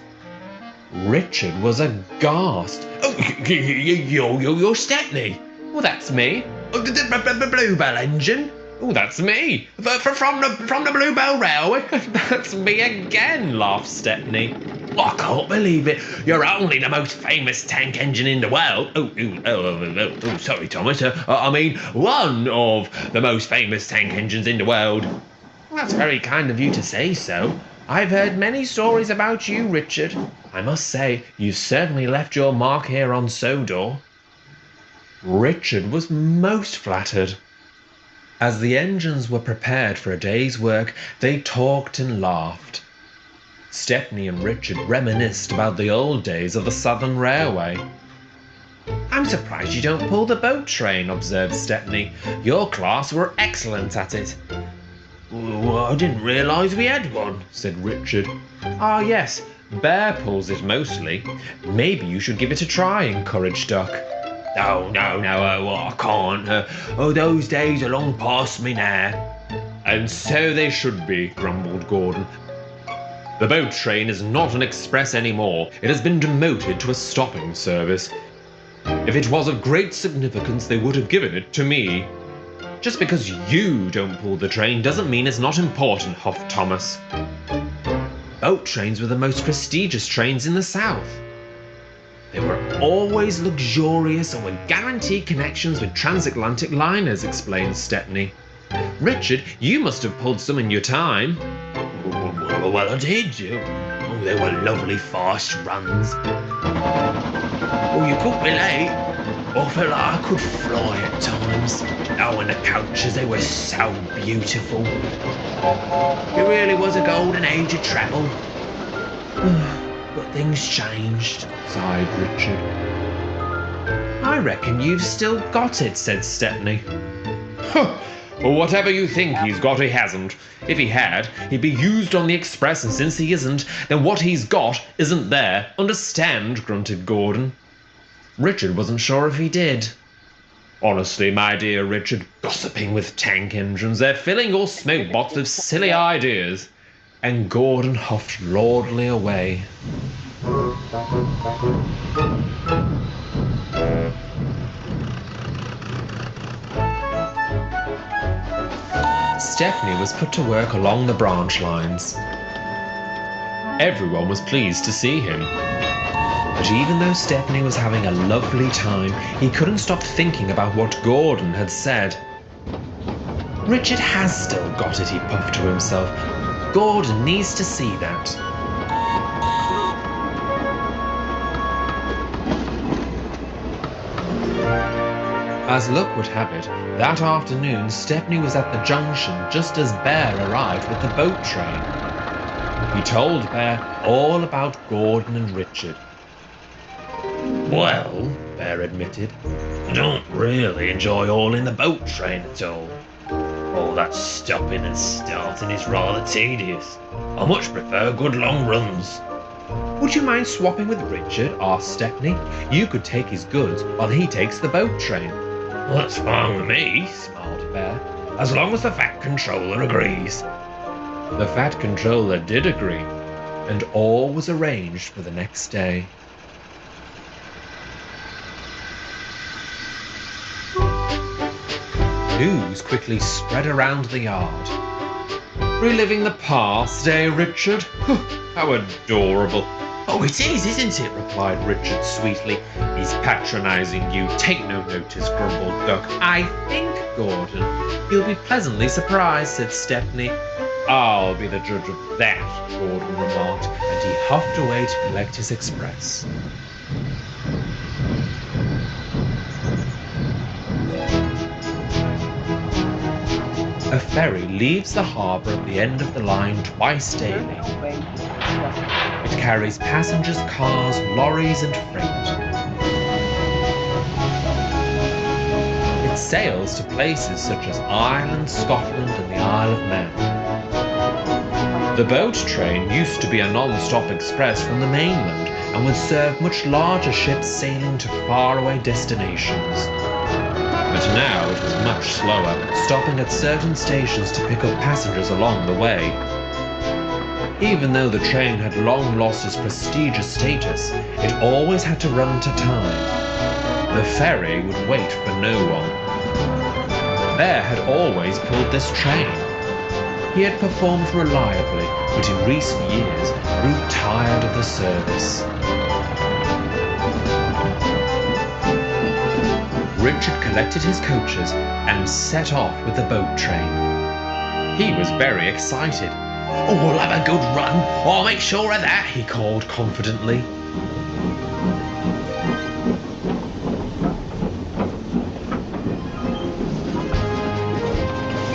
Richard was aghast. "Oh, you're Stepney? Well, that's me. Oh, the Bluebell engine? Oh, that's me. From the Bluebell Railway? That's me again," laughed Stepney. "I can't believe it. You're only the most famous tank engine in the world. Oh, sorry, Thomas. I mean, one of the most famous tank engines in the world." "That's very kind of you to say so. I've heard many stories about you, Richard. I must say, you've certainly left your mark here on Sodor." Richard was most flattered. As the engines were prepared for a day's work, they talked and laughed. Stepney and Richard reminisced about the old days of the Southern Railway. "I'm surprised you don't pull the boat train," observed Stepney. "Your class were excellent at it." "Well, I didn't realise we had one," said Richard. "Ah, yes. Bear pulls it mostly. Maybe you should give it a try," encouraged Duck. No, I can't. Those days are long past me now." "And so they should be," grumbled Gordon. "The boat train is not an express anymore. It has been demoted to a stopping service. If it was of great significance, they would have given it to me." "Just because you don't pull the train doesn't mean it's not important," huffed Thomas. Boat trains were the most prestigious trains in the South. They were always luxurious and were guaranteed connections with transatlantic liners, explained Stepney. "Richard, you must have pulled some in your time." Well, I did. Oh, they were lovely fast runs. Oh, you caught me late. I felt like I could fly at times. Oh, and the coaches, they were so beautiful. It really was a golden age of travel. But things changed, sighed Richard. "I reckon you've still got it," said Stepney. "Huh. Well, whatever you think he's got, he hasn't. If he had, he'd be used on the express, and since he isn't, then what he's got isn't there. Understand?" grunted Gordon. Richard wasn't sure if he did. "Honestly, my dear Richard, gossiping with tank engines, they're filling your smoke box with silly ideas." And Gordon huffed lordly away. Stepney was put to work along the branch lines. Everyone was pleased to see him. But even though Stepney was having a lovely time, he couldn't stop thinking about what Gordon had said. Richard has still got it, he puffed to himself. Gordon needs to see that. As luck would have it, that afternoon Stepney was at the junction just as Bear arrived with the boat train. He told Bear all about Gordon and Richard. Well, Bear admitted, I don't really enjoy hauling the boat train at all. All that stopping and starting is rather tedious. I much prefer good long runs. Would you mind swapping with Richard? Asked Stepney. You could take his goods while he takes the boat train. Well, that's fine with me, smiled Bear, as long as the Fat Controller agrees. The Fat Controller did agree, and all was arranged for the next day. News quickly spread around the yard. Reliving the past, eh, Richard? How adorable. Oh, it is, isn't it? Replied Richard sweetly. He's patronizing you. Take no notice, grumbled Duck. I think, Gordon, you'll be pleasantly surprised, said Stepney. I'll be the judge of that, Gordon remarked, and he huffed away to collect his express. A ferry leaves the harbour at the end of the line twice daily. It carries passengers, cars, lorries and freight. It sails to places such as Ireland, Scotland and the Isle of Man. The boat train used to be a non-stop express from the mainland and would serve much larger ships sailing to faraway destinations. But now it was much slower, stopping at certain stations to pick up passengers along the way. Even though the train had long lost its prestigious status, it always had to run to time. The ferry would wait for no one. Bear had always pulled this train. He had performed reliably, but in recent years grew tired of the service. Richard collected his coaches and set off with the boat train. He was very excited. Oh, we'll have a good run. I'll make sure of that, he called confidently.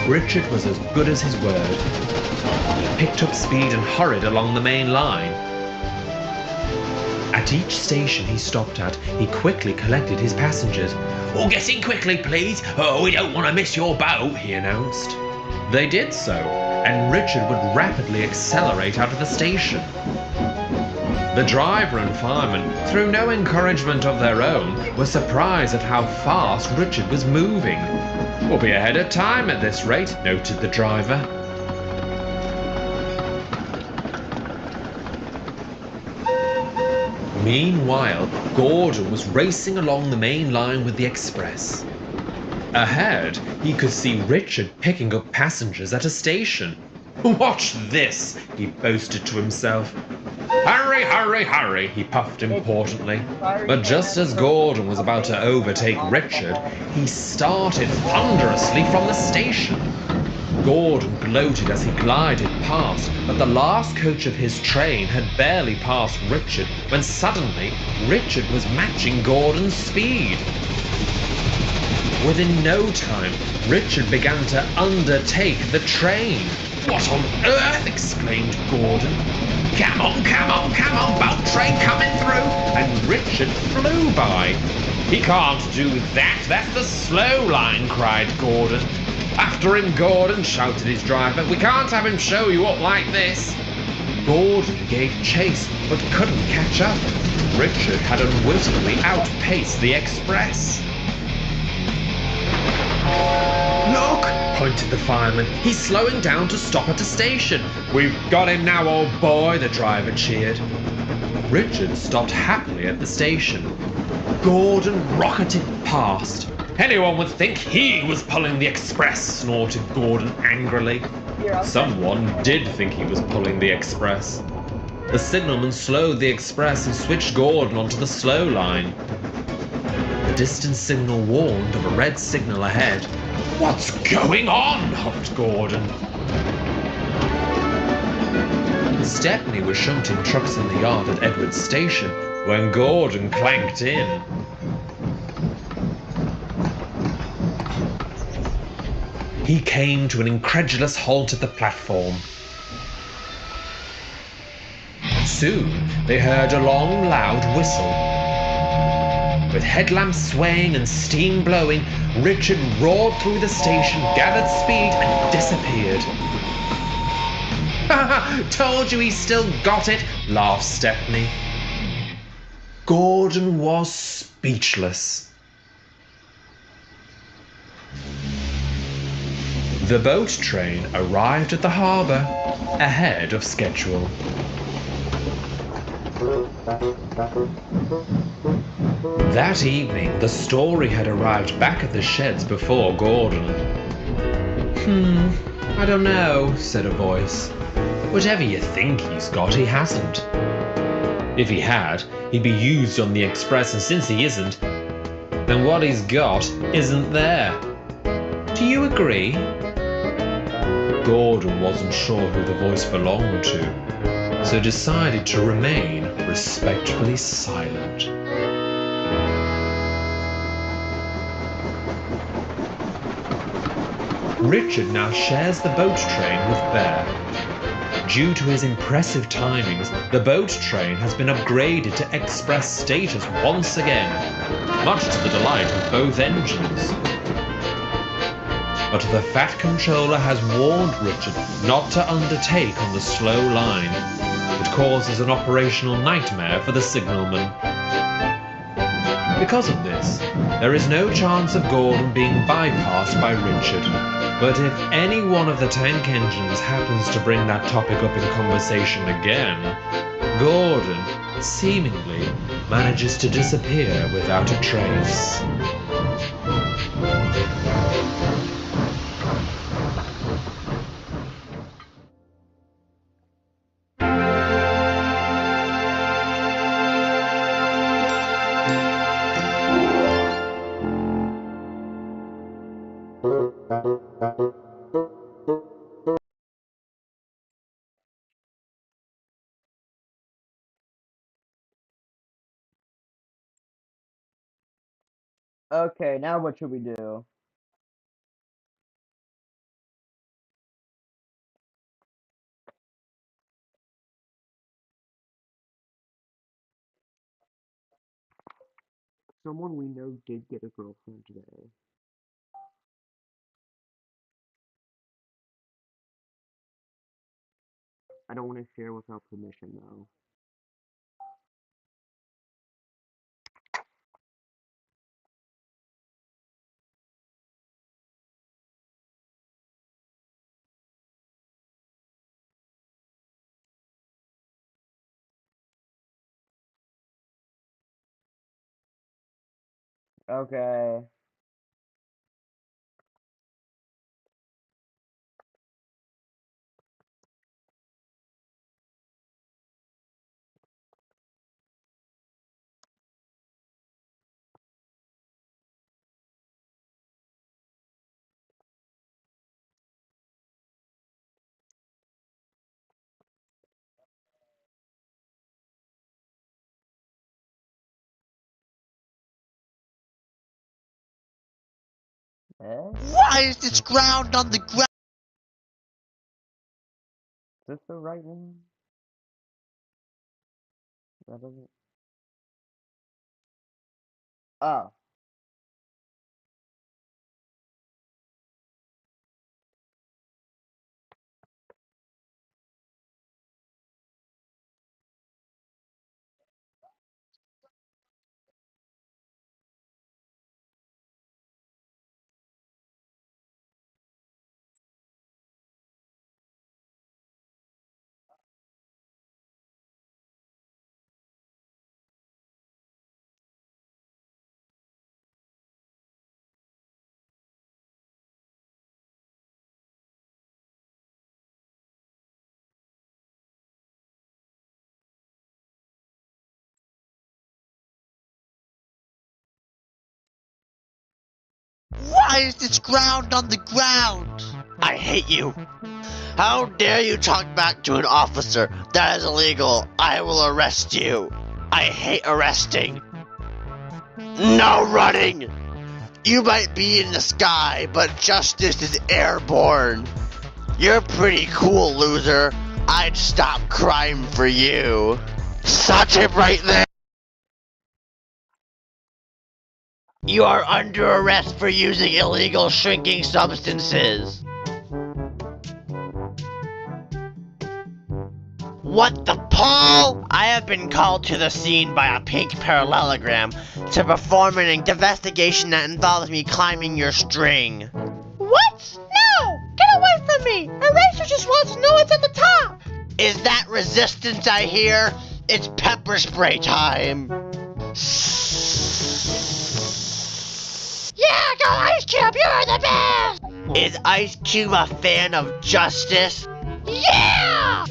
Richard was as good as his word. He picked up speed and hurried along the main line. At each station he stopped at, he quickly collected his passengers. Oh, get in quickly, please. Oh, we don't want to miss your boat, he announced. They did so, and Richard would rapidly accelerate out of the station. The driver and fireman, through no encouragement of their own, were surprised at how fast Richard was moving. We'll be ahead of time at this rate, noted the driver. Meanwhile, Gordon was racing along the main line with the express. Ahead, he could see Richard picking up passengers at a station. Watch this, he boasted to himself. Hurry, hurry, hurry, he puffed importantly. But just as Gordon was about to overtake Richard, he started thunderously from the station. Gordon gloated as he glided past, but the last coach of his train had barely passed Richard when suddenly Richard was matching Gordon's speed. Within no time, Richard began to undertake the train. What on earth? Exclaimed Gordon. Come on, come on, come on, boat train coming through. And Richard flew by. He can't do that, that's the slow line, cried Gordon. After him, Gordon, shouted his driver. We can't have him show you up like this. Gordon gave chase, but couldn't catch up. Richard had unwittingly outpaced the express. Look, pointed the fireman. He's slowing down to stop at a station. We've got him now, old boy, the driver cheered. Richard stopped happily at the station. Gordon rocketed past, Anyone would think he was pulling the express, snorted Gordon angrily. Someone did think he was pulling the express. The signalman slowed the express and switched Gordon onto the slow line. The distance signal warned of a red signal ahead. What's going on? Huffed Gordon. Stepney was shunting trucks in the yard at Edwards Station when Gordon clanked in. He came to an incredulous halt at the platform. Soon they heard a long, loud whistle. With headlamps swaying and steam blowing, Richard roared through the station, gathered speed, and disappeared. "Ha! Told you he still got it," laughed Stepney. Gordon was speechless. The boat train arrived at the harbour ahead of schedule. That evening, the story had arrived back at the sheds before Gordon. I don't know," said a voice. "Whatever you think he's got, he hasn't. If he had, he'd be used on the express, and since he isn't, then what he's got isn't there. Do you agree?" Gordon wasn't sure who the voice belonged to, so decided to remain respectfully silent. Richard now shares the boat train with Bear. Due to his impressive timings, the boat train has been upgraded to express status once again, much to the delight of both engines. But the Fat Controller has warned Richard not to undertake on the slow line. It causes an operational nightmare for the signalman. Because of this, there is no chance of Gordon being bypassed by Richard. But if any one of the tank engines happens to bring that topic up in conversation again, Gordon, seemingly, manages to disappear without a trace. Okay, now what should we do? Someone we know did get a girlfriend today. I don't want to share without permission, though. Okay. Why is this ground on the ground? Is this the right one? That doesn't. Oh. Why is this ground on the ground? I hate you. How dare you talk back to an officer? That is illegal. I will arrest you. I hate arresting. No running! You might be in the sky, but justice is airborne. You're pretty cool, loser. I'd stop crime for you. Such him right there. You are under arrest for using illegal shrinking substances. What the Paul? I have been called to the scene by a pink parallelogram to perform an investigation that involves me climbing your string. What? No! Get away from me! Eraser just wants to know what's at the top! Is that resistance I hear? It's pepper spray time. Yeah, go Ice Cube, you're the best! Is Ice Cube a fan of justice? Yeah!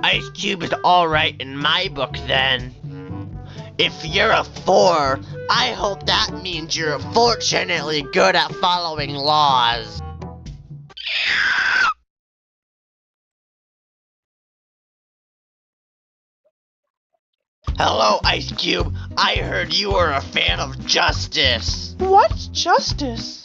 Ice Cube is alright in my book then. If you're a 4, I hope that means you're fortunately good at following laws. Hello, Ice Cube. I heard you were a fan of justice. What's justice?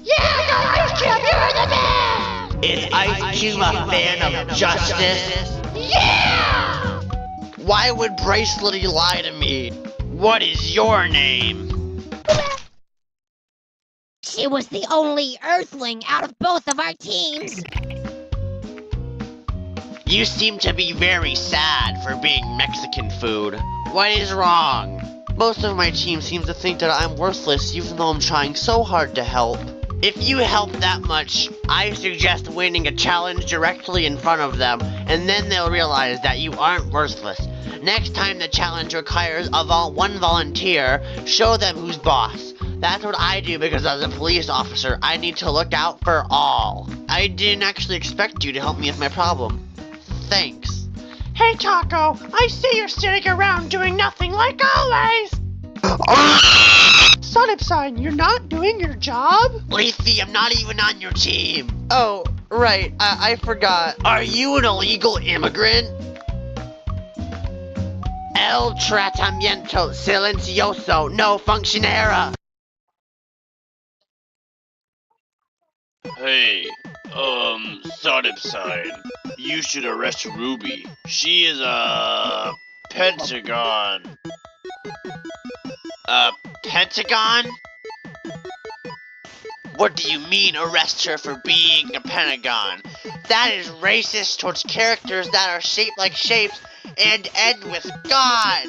Yeah, go Ice Cube, you're the best! Is Ice Cube a fan of justice? Yeah! Why would Bracelety lie to me? What is your name? She was the only Earthling out of both of our teams. You seem to be very sad for being Mexican food. What is wrong? Most of my team seems to think that I'm worthless even though I'm trying so hard to help. If you help that much, I suggest winning a challenge directly in front of them, and then they'll realize that you aren't worthless. Next time the challenge requires one volunteer, show them who's boss. That's what I do because as a police officer, I need to look out for all. I didn't actually expect you to help me with my problem. Thanks. Hey, Taco, I see you're sitting around doing nothing like always! Son sign, you're not doing your job? Leafy, I'm not even on your team. Oh, right, I forgot. Are you an illegal immigrant? El tratamiento silencioso no funcionera. Hey, sign. You should arrest Ruby. She is a Pentagon. A Pentagon? What do you mean arrest her for being a Pentagon? That is racist towards characters that are shaped like shapes and end with God.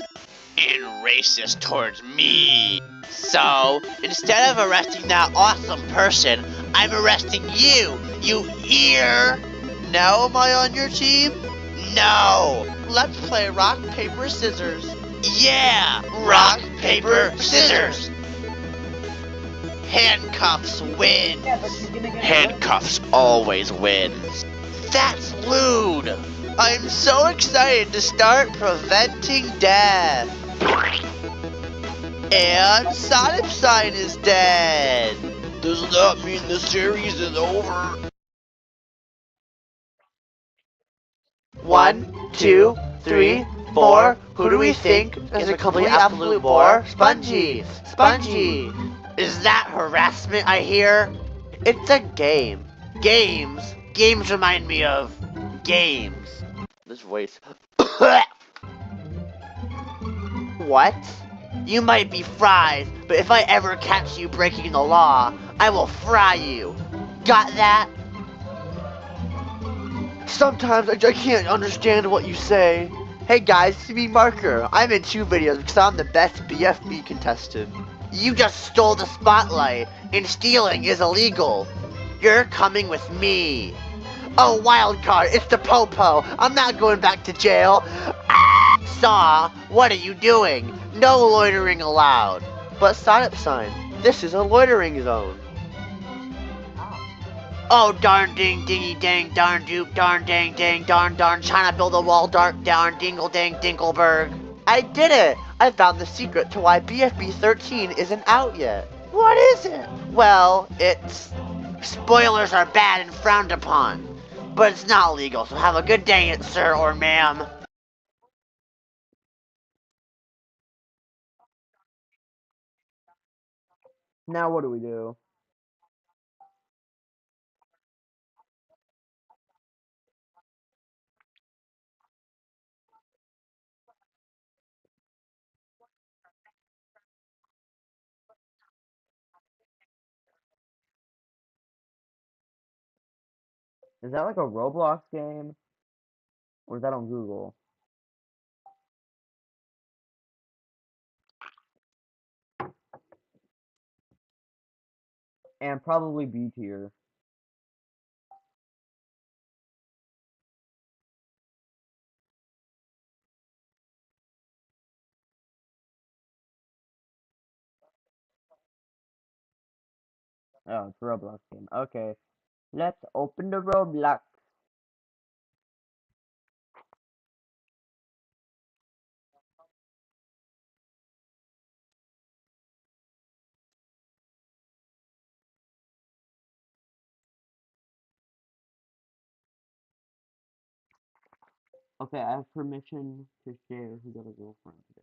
And racist towards me. So, instead of arresting that awesome person, I'm arresting you, you ear! Now am I on your team? No! Let's play rock, paper, scissors. Yeah! Rock, paper, scissors! Handcuffs wins! Handcuffs always wins. That's lewd! I'm so excited to start preventing death! And Sonic Sign is dead! Does that mean the series is over? 1, 2, 3, 4. Who do we think is a complete absolute bore? Spongy! Spongy! Is that harassment I hear? It's a game. Games remind me of games. This voice. What? You might be fries, but if I ever catch you breaking the law, I will fry you. Got that? Sometimes I can't understand what you say. Hey guys, it's me Marker. I'm in 2 videos because I'm the best BFB contestant. You just stole the spotlight, and stealing is illegal. You're coming with me. Oh, wild card, it's the Popo. I'm not going back to jail. Saw, what are you doing? No loitering allowed. But Sonic Sign, this is a loitering zone. Oh, darn ding dingy dang darn doop darn dang dang darn trying to build a wall dark darn dingle dang dinkleberg. I did it! I found the secret to why BFB 13 isn't out yet. What is it? Well, it's... Spoilers are bad and frowned upon. But it's not legal, so have a good day, sir or ma'am. Now what do we do? Is that like a Roblox game? Or is that on Google? And probably B tier. Oh, it's a Roblox game. Okay. Let's open the Roblox. Okay, I have permission to share who got a girlfriend today.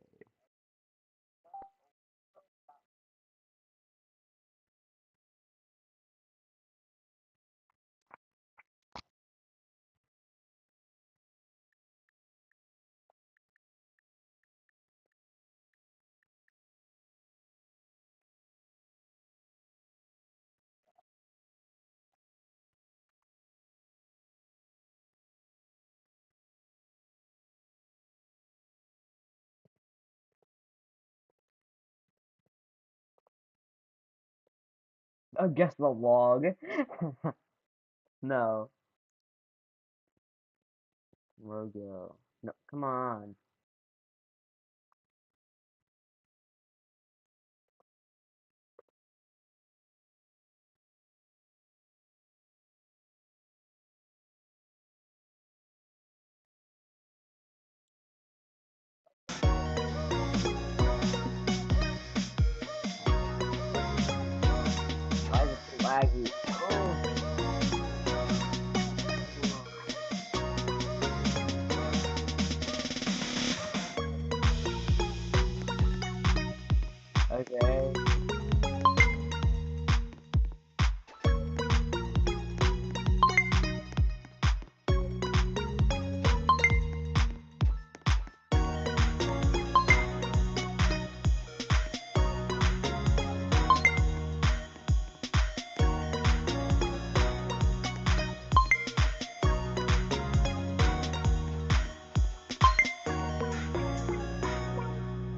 Guess the log. No. Rogo. No, come on. Why is it so laggy? Okay.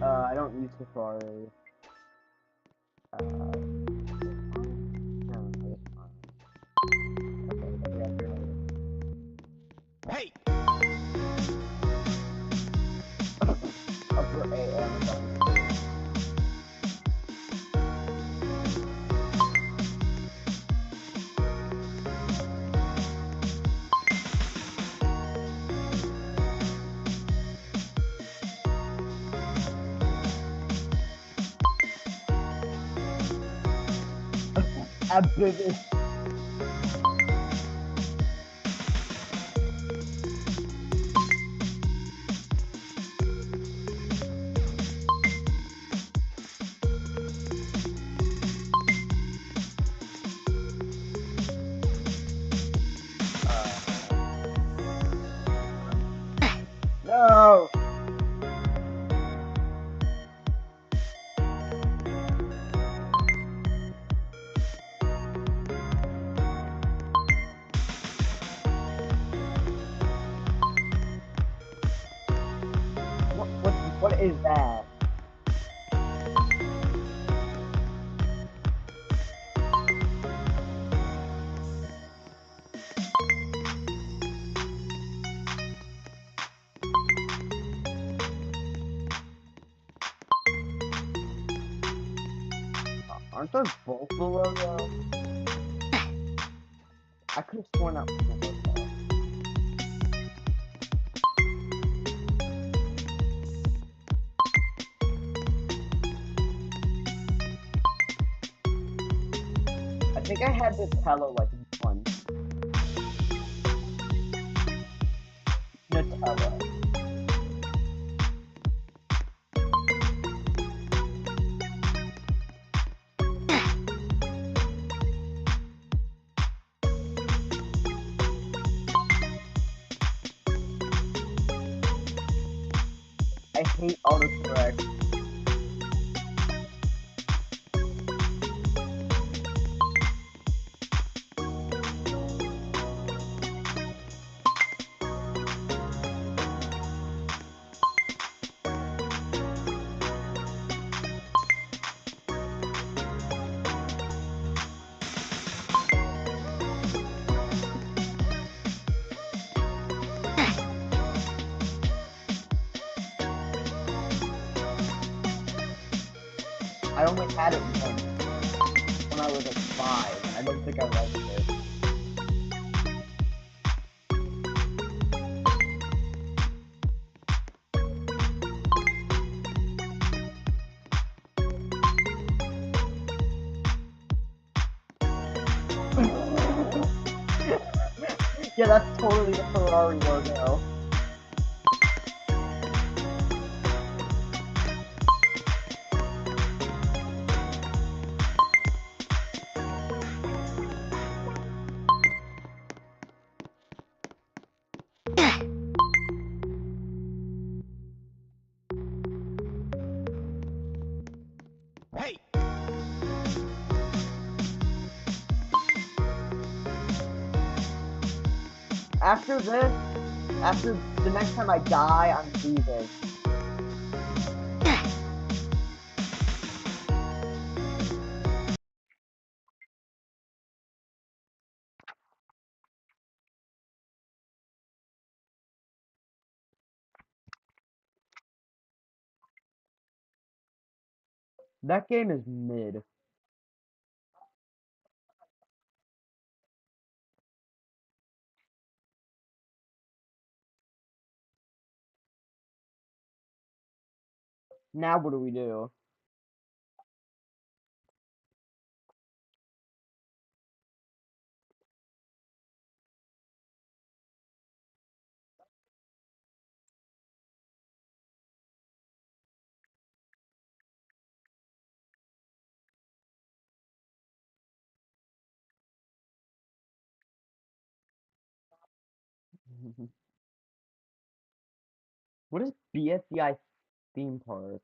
I don't use Safari. No, it's fine. Okay, maybe I'll try it. Hey! Upper AM is on. Amphibious. No! What is that? Aren't those both the logo? I could have sworn that was the logo. think I had Nutella like once. Nutella. I hate autocorrect. I only had it once when I was like 5. I don't think I liked it. Yeah, that's totally the Ferrari logo. Hey! After this, after the next time I die, I'm leaving. That game is mid. Now what do we do? What is BFDI theme park?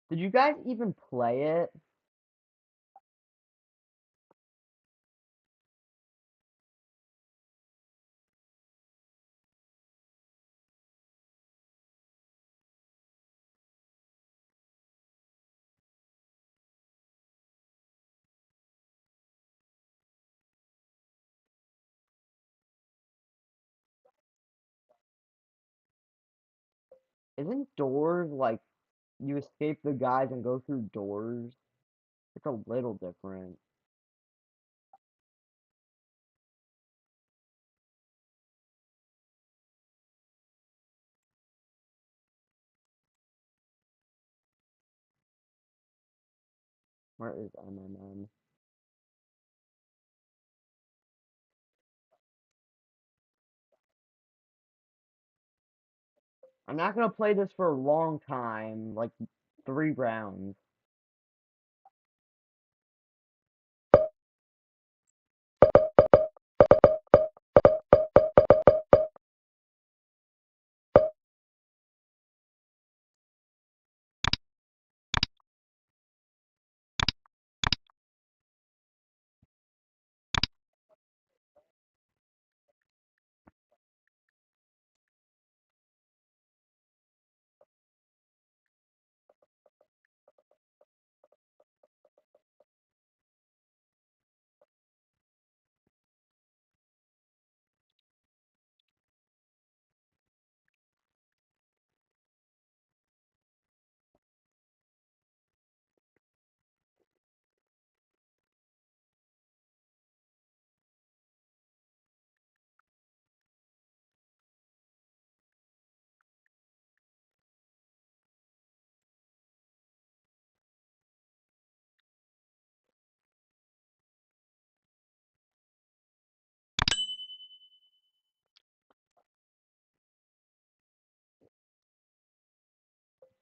Did you guys even play it? Isn't doors like you escape the guys and go through doors? It's a little different. Where is MMM? I'm not gonna play this for a long time, like 3 rounds.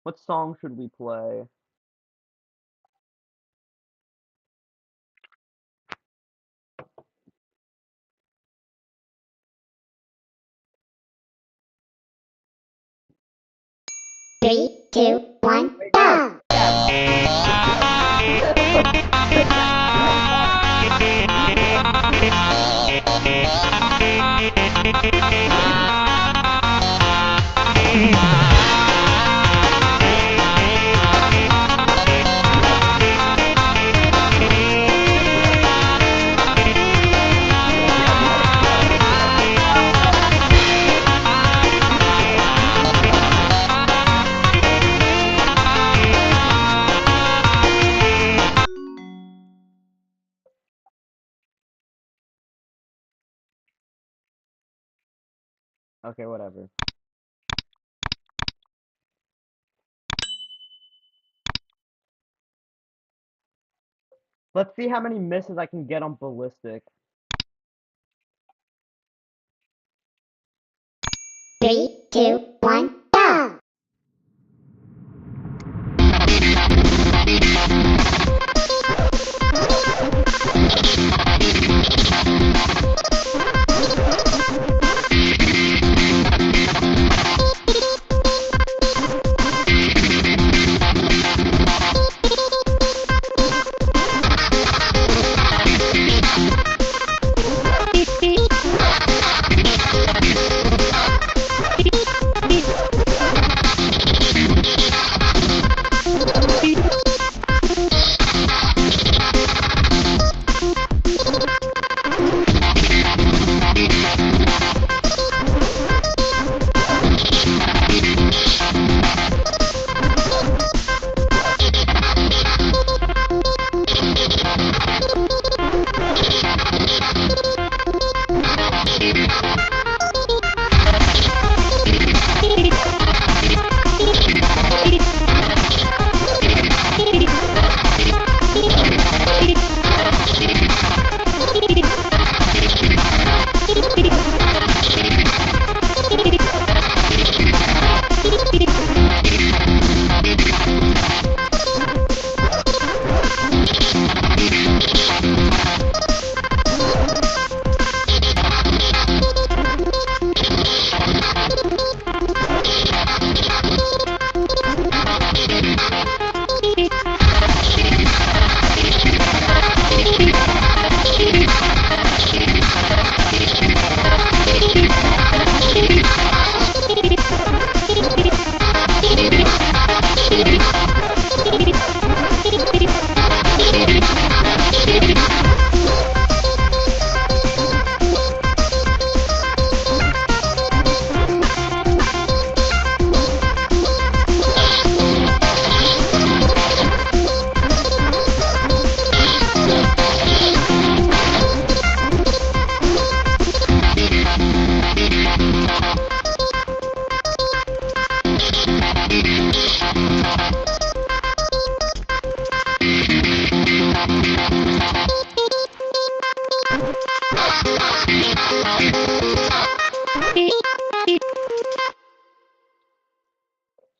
What song should we play? Three, two, one, go! Okay, whatever. Let's see how many misses I can get on ballistic. 3, 2, 1, go!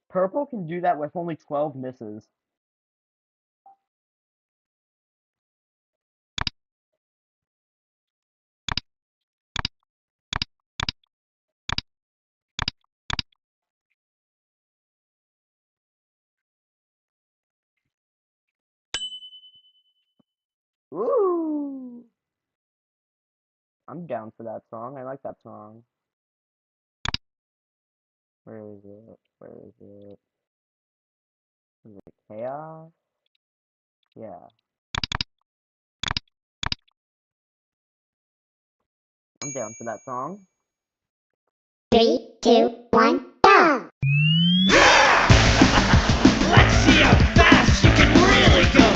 Purple can do that with only 12 misses. Ooh! I'm down for that song. I like that song. Where is it? Where is it? Is it Chaos? Yeah. I'm down for that song. 3, 2, 1, go! Let's see how fast you can really go!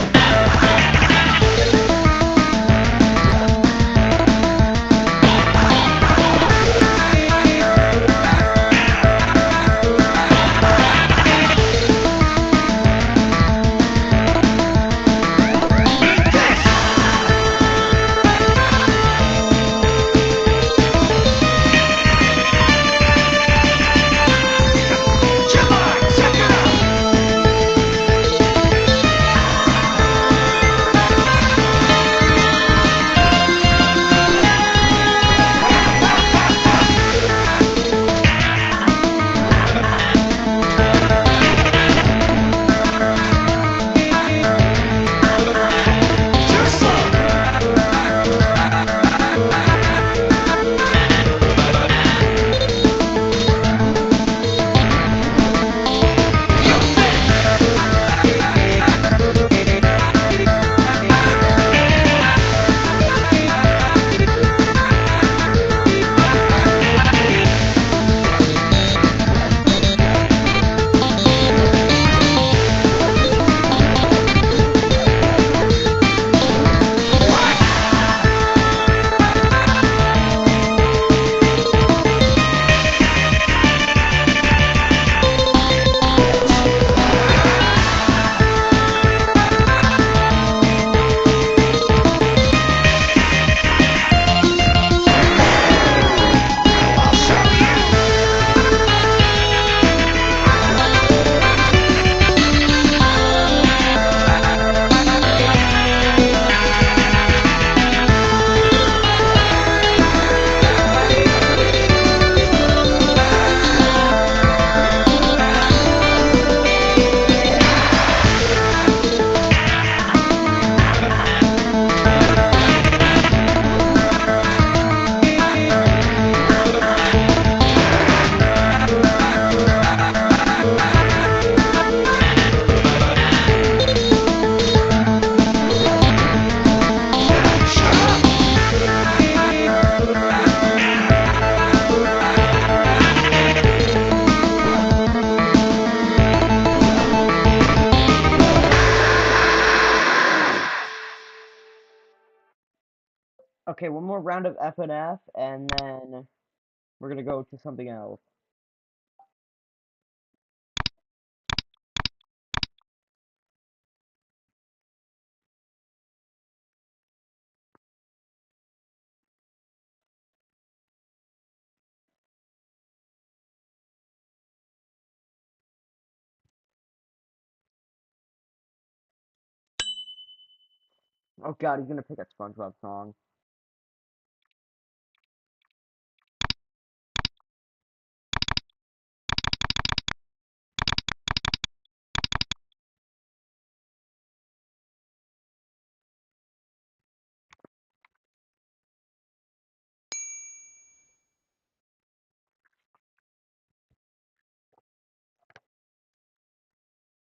Okay, one more round of F&F, and then we're gonna go to something else. Oh god, he's gonna pick a SpongeBob song.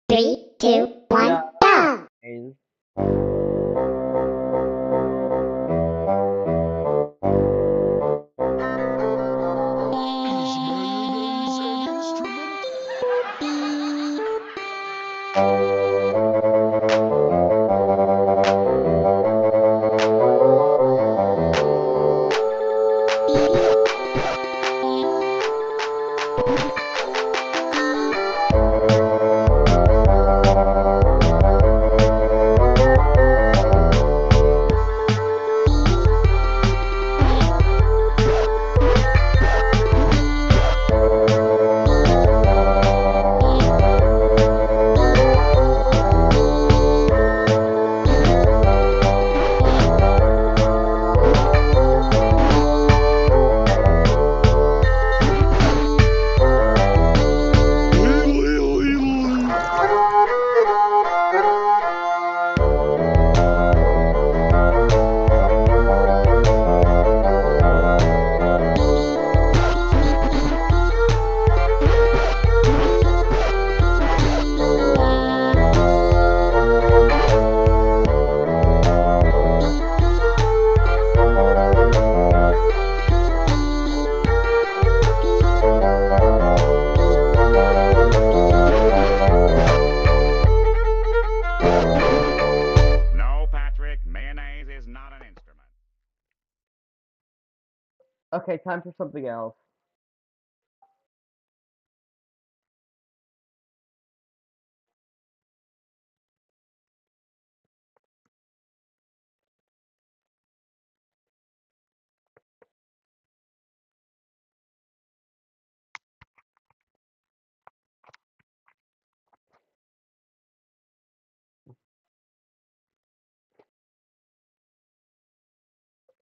Three, two, one, go! Is okay, time for something else.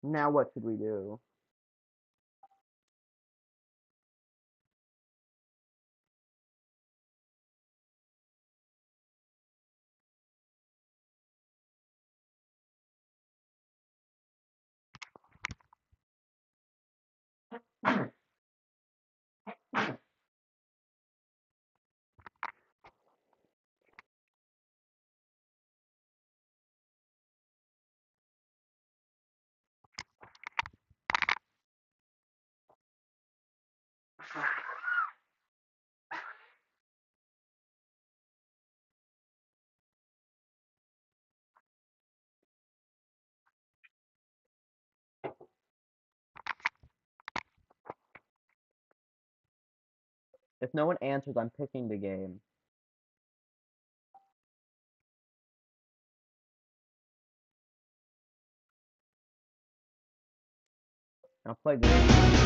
Now what should we do? If no one answers, I'm picking the game. I'll play this.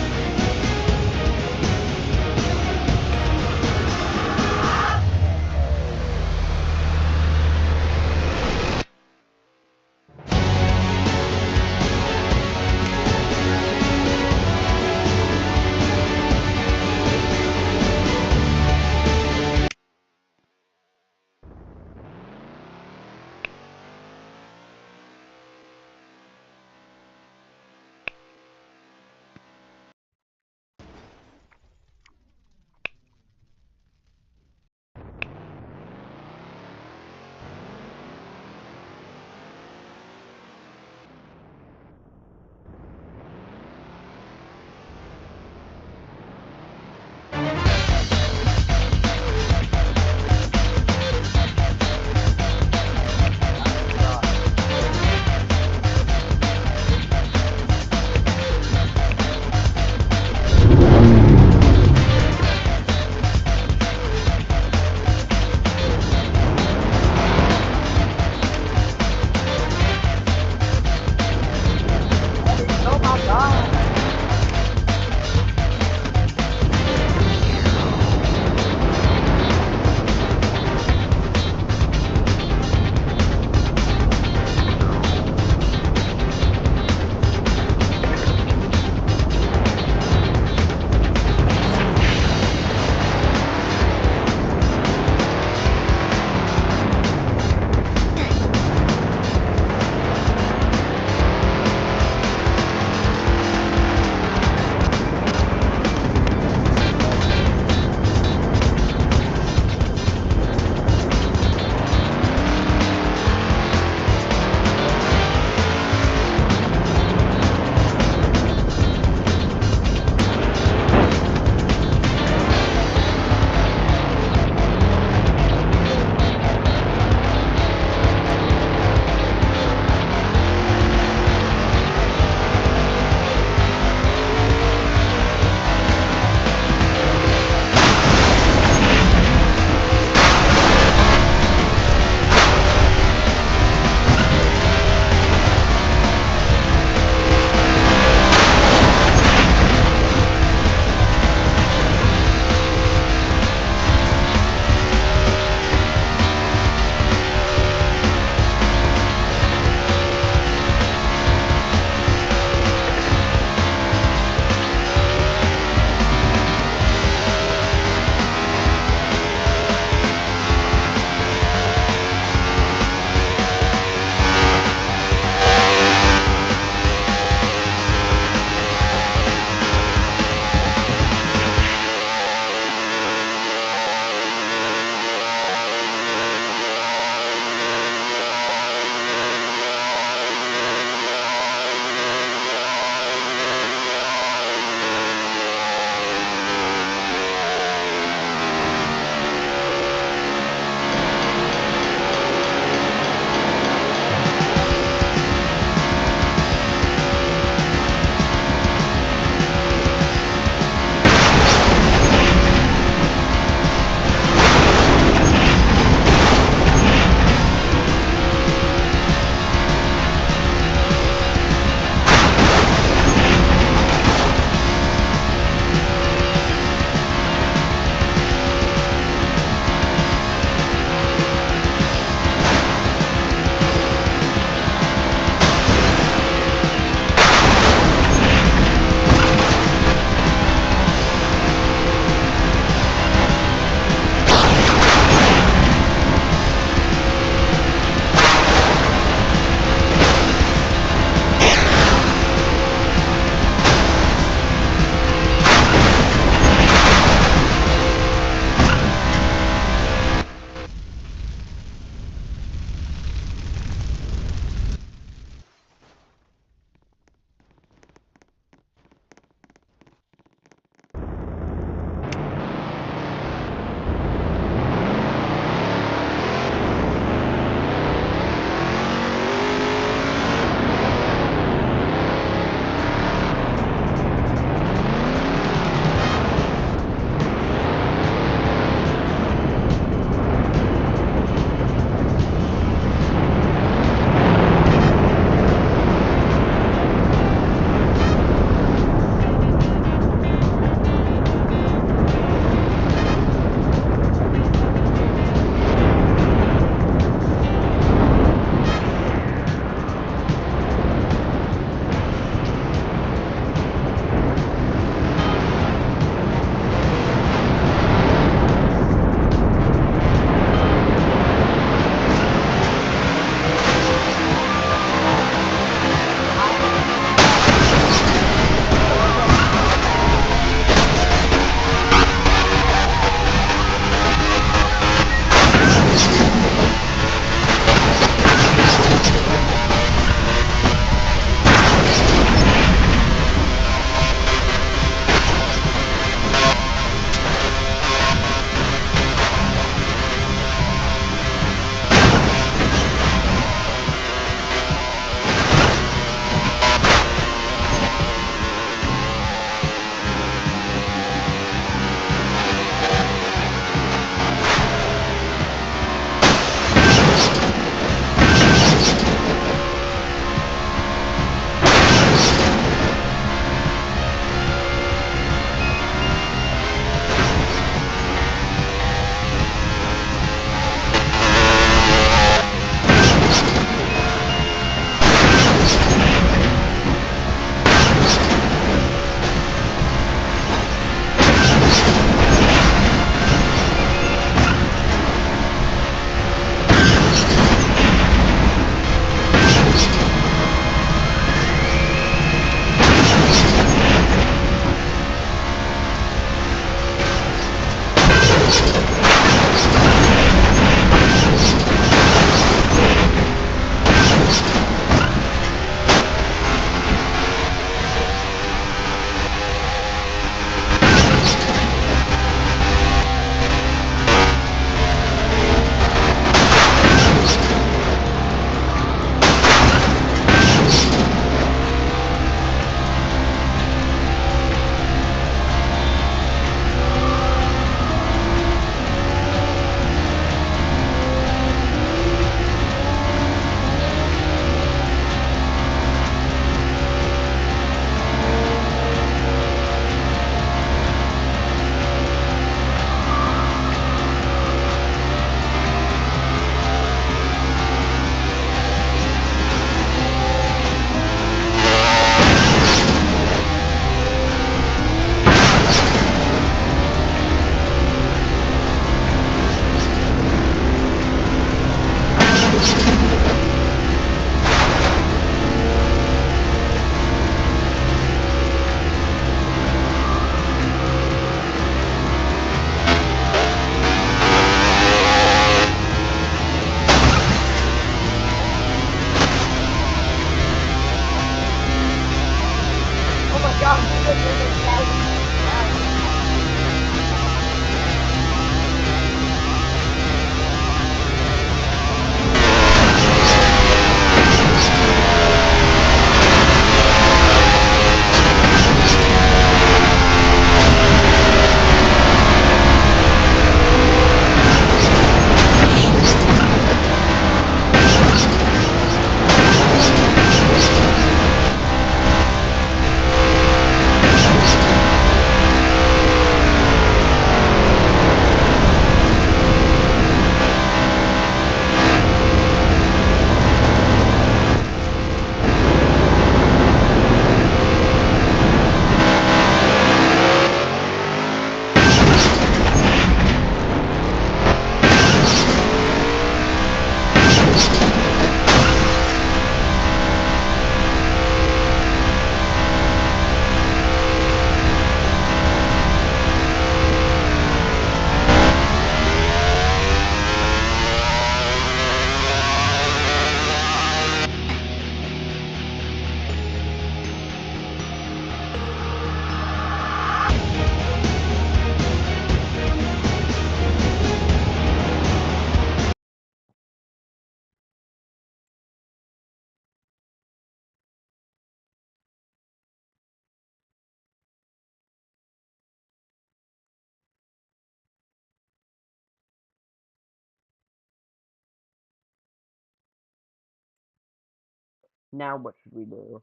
Now what should we do?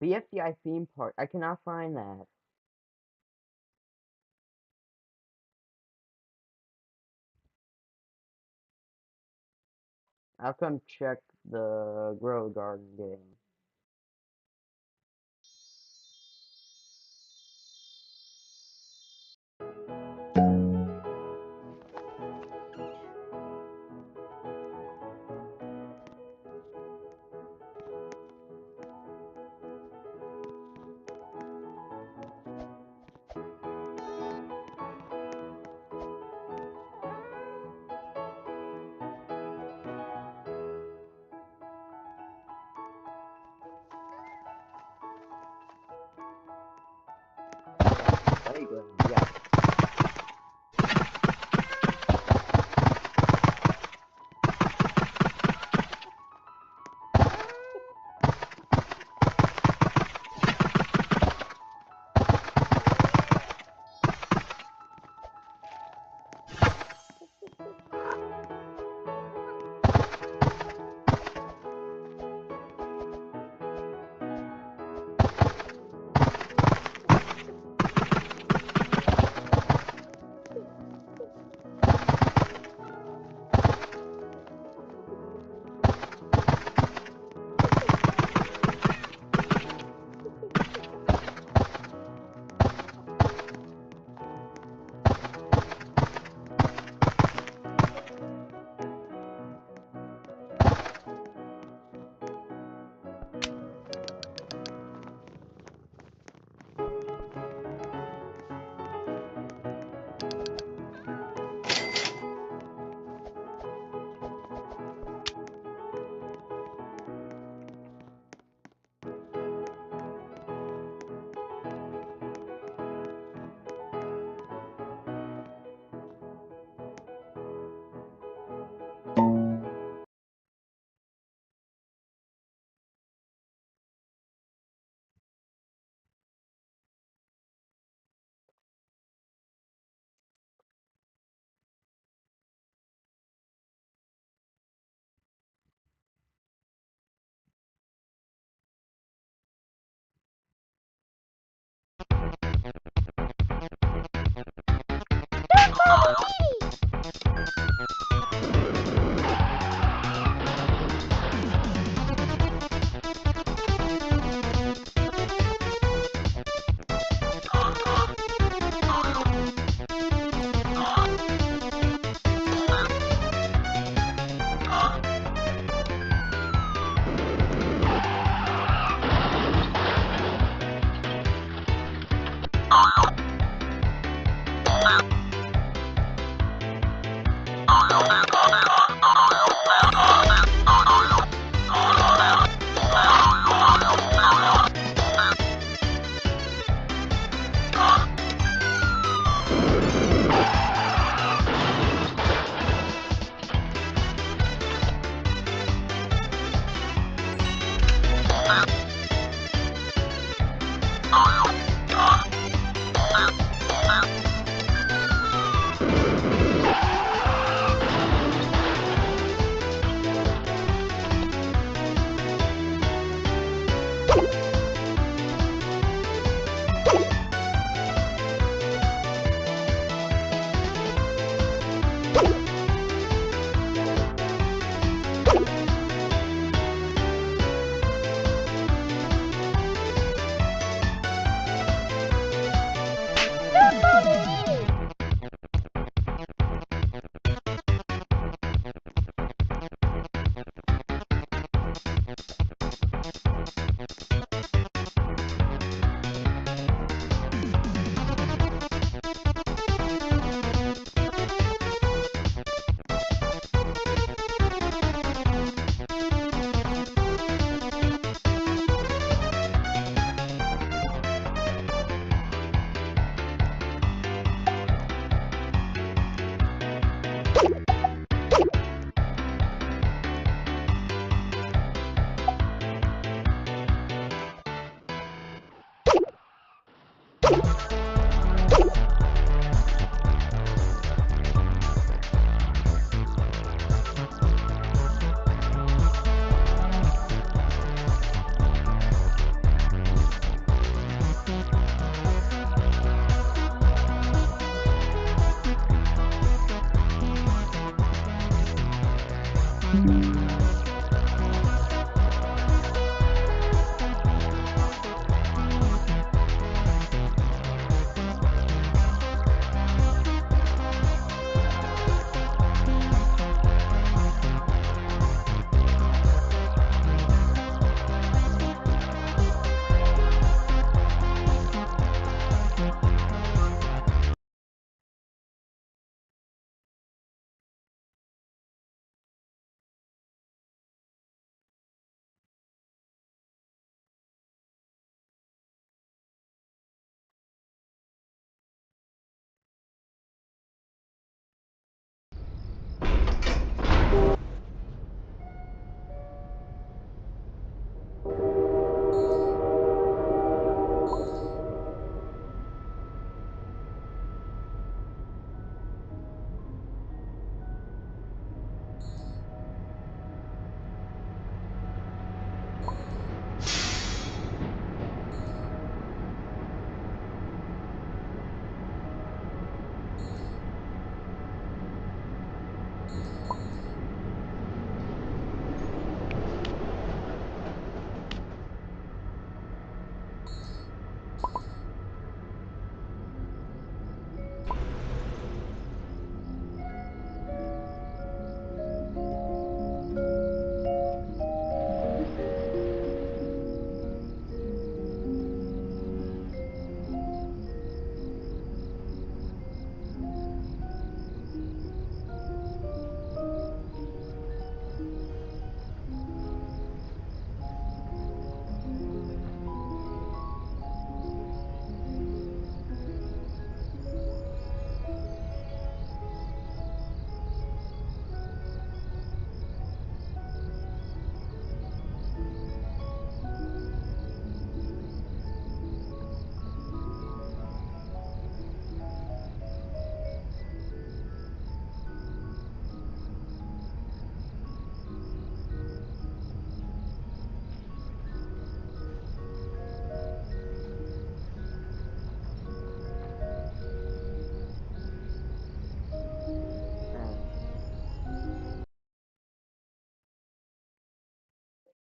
Bfdi theme park. I cannot find that. I'll come check the Grow Garden game. Playground, yeah.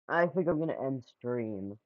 I think I'm gonna end stream.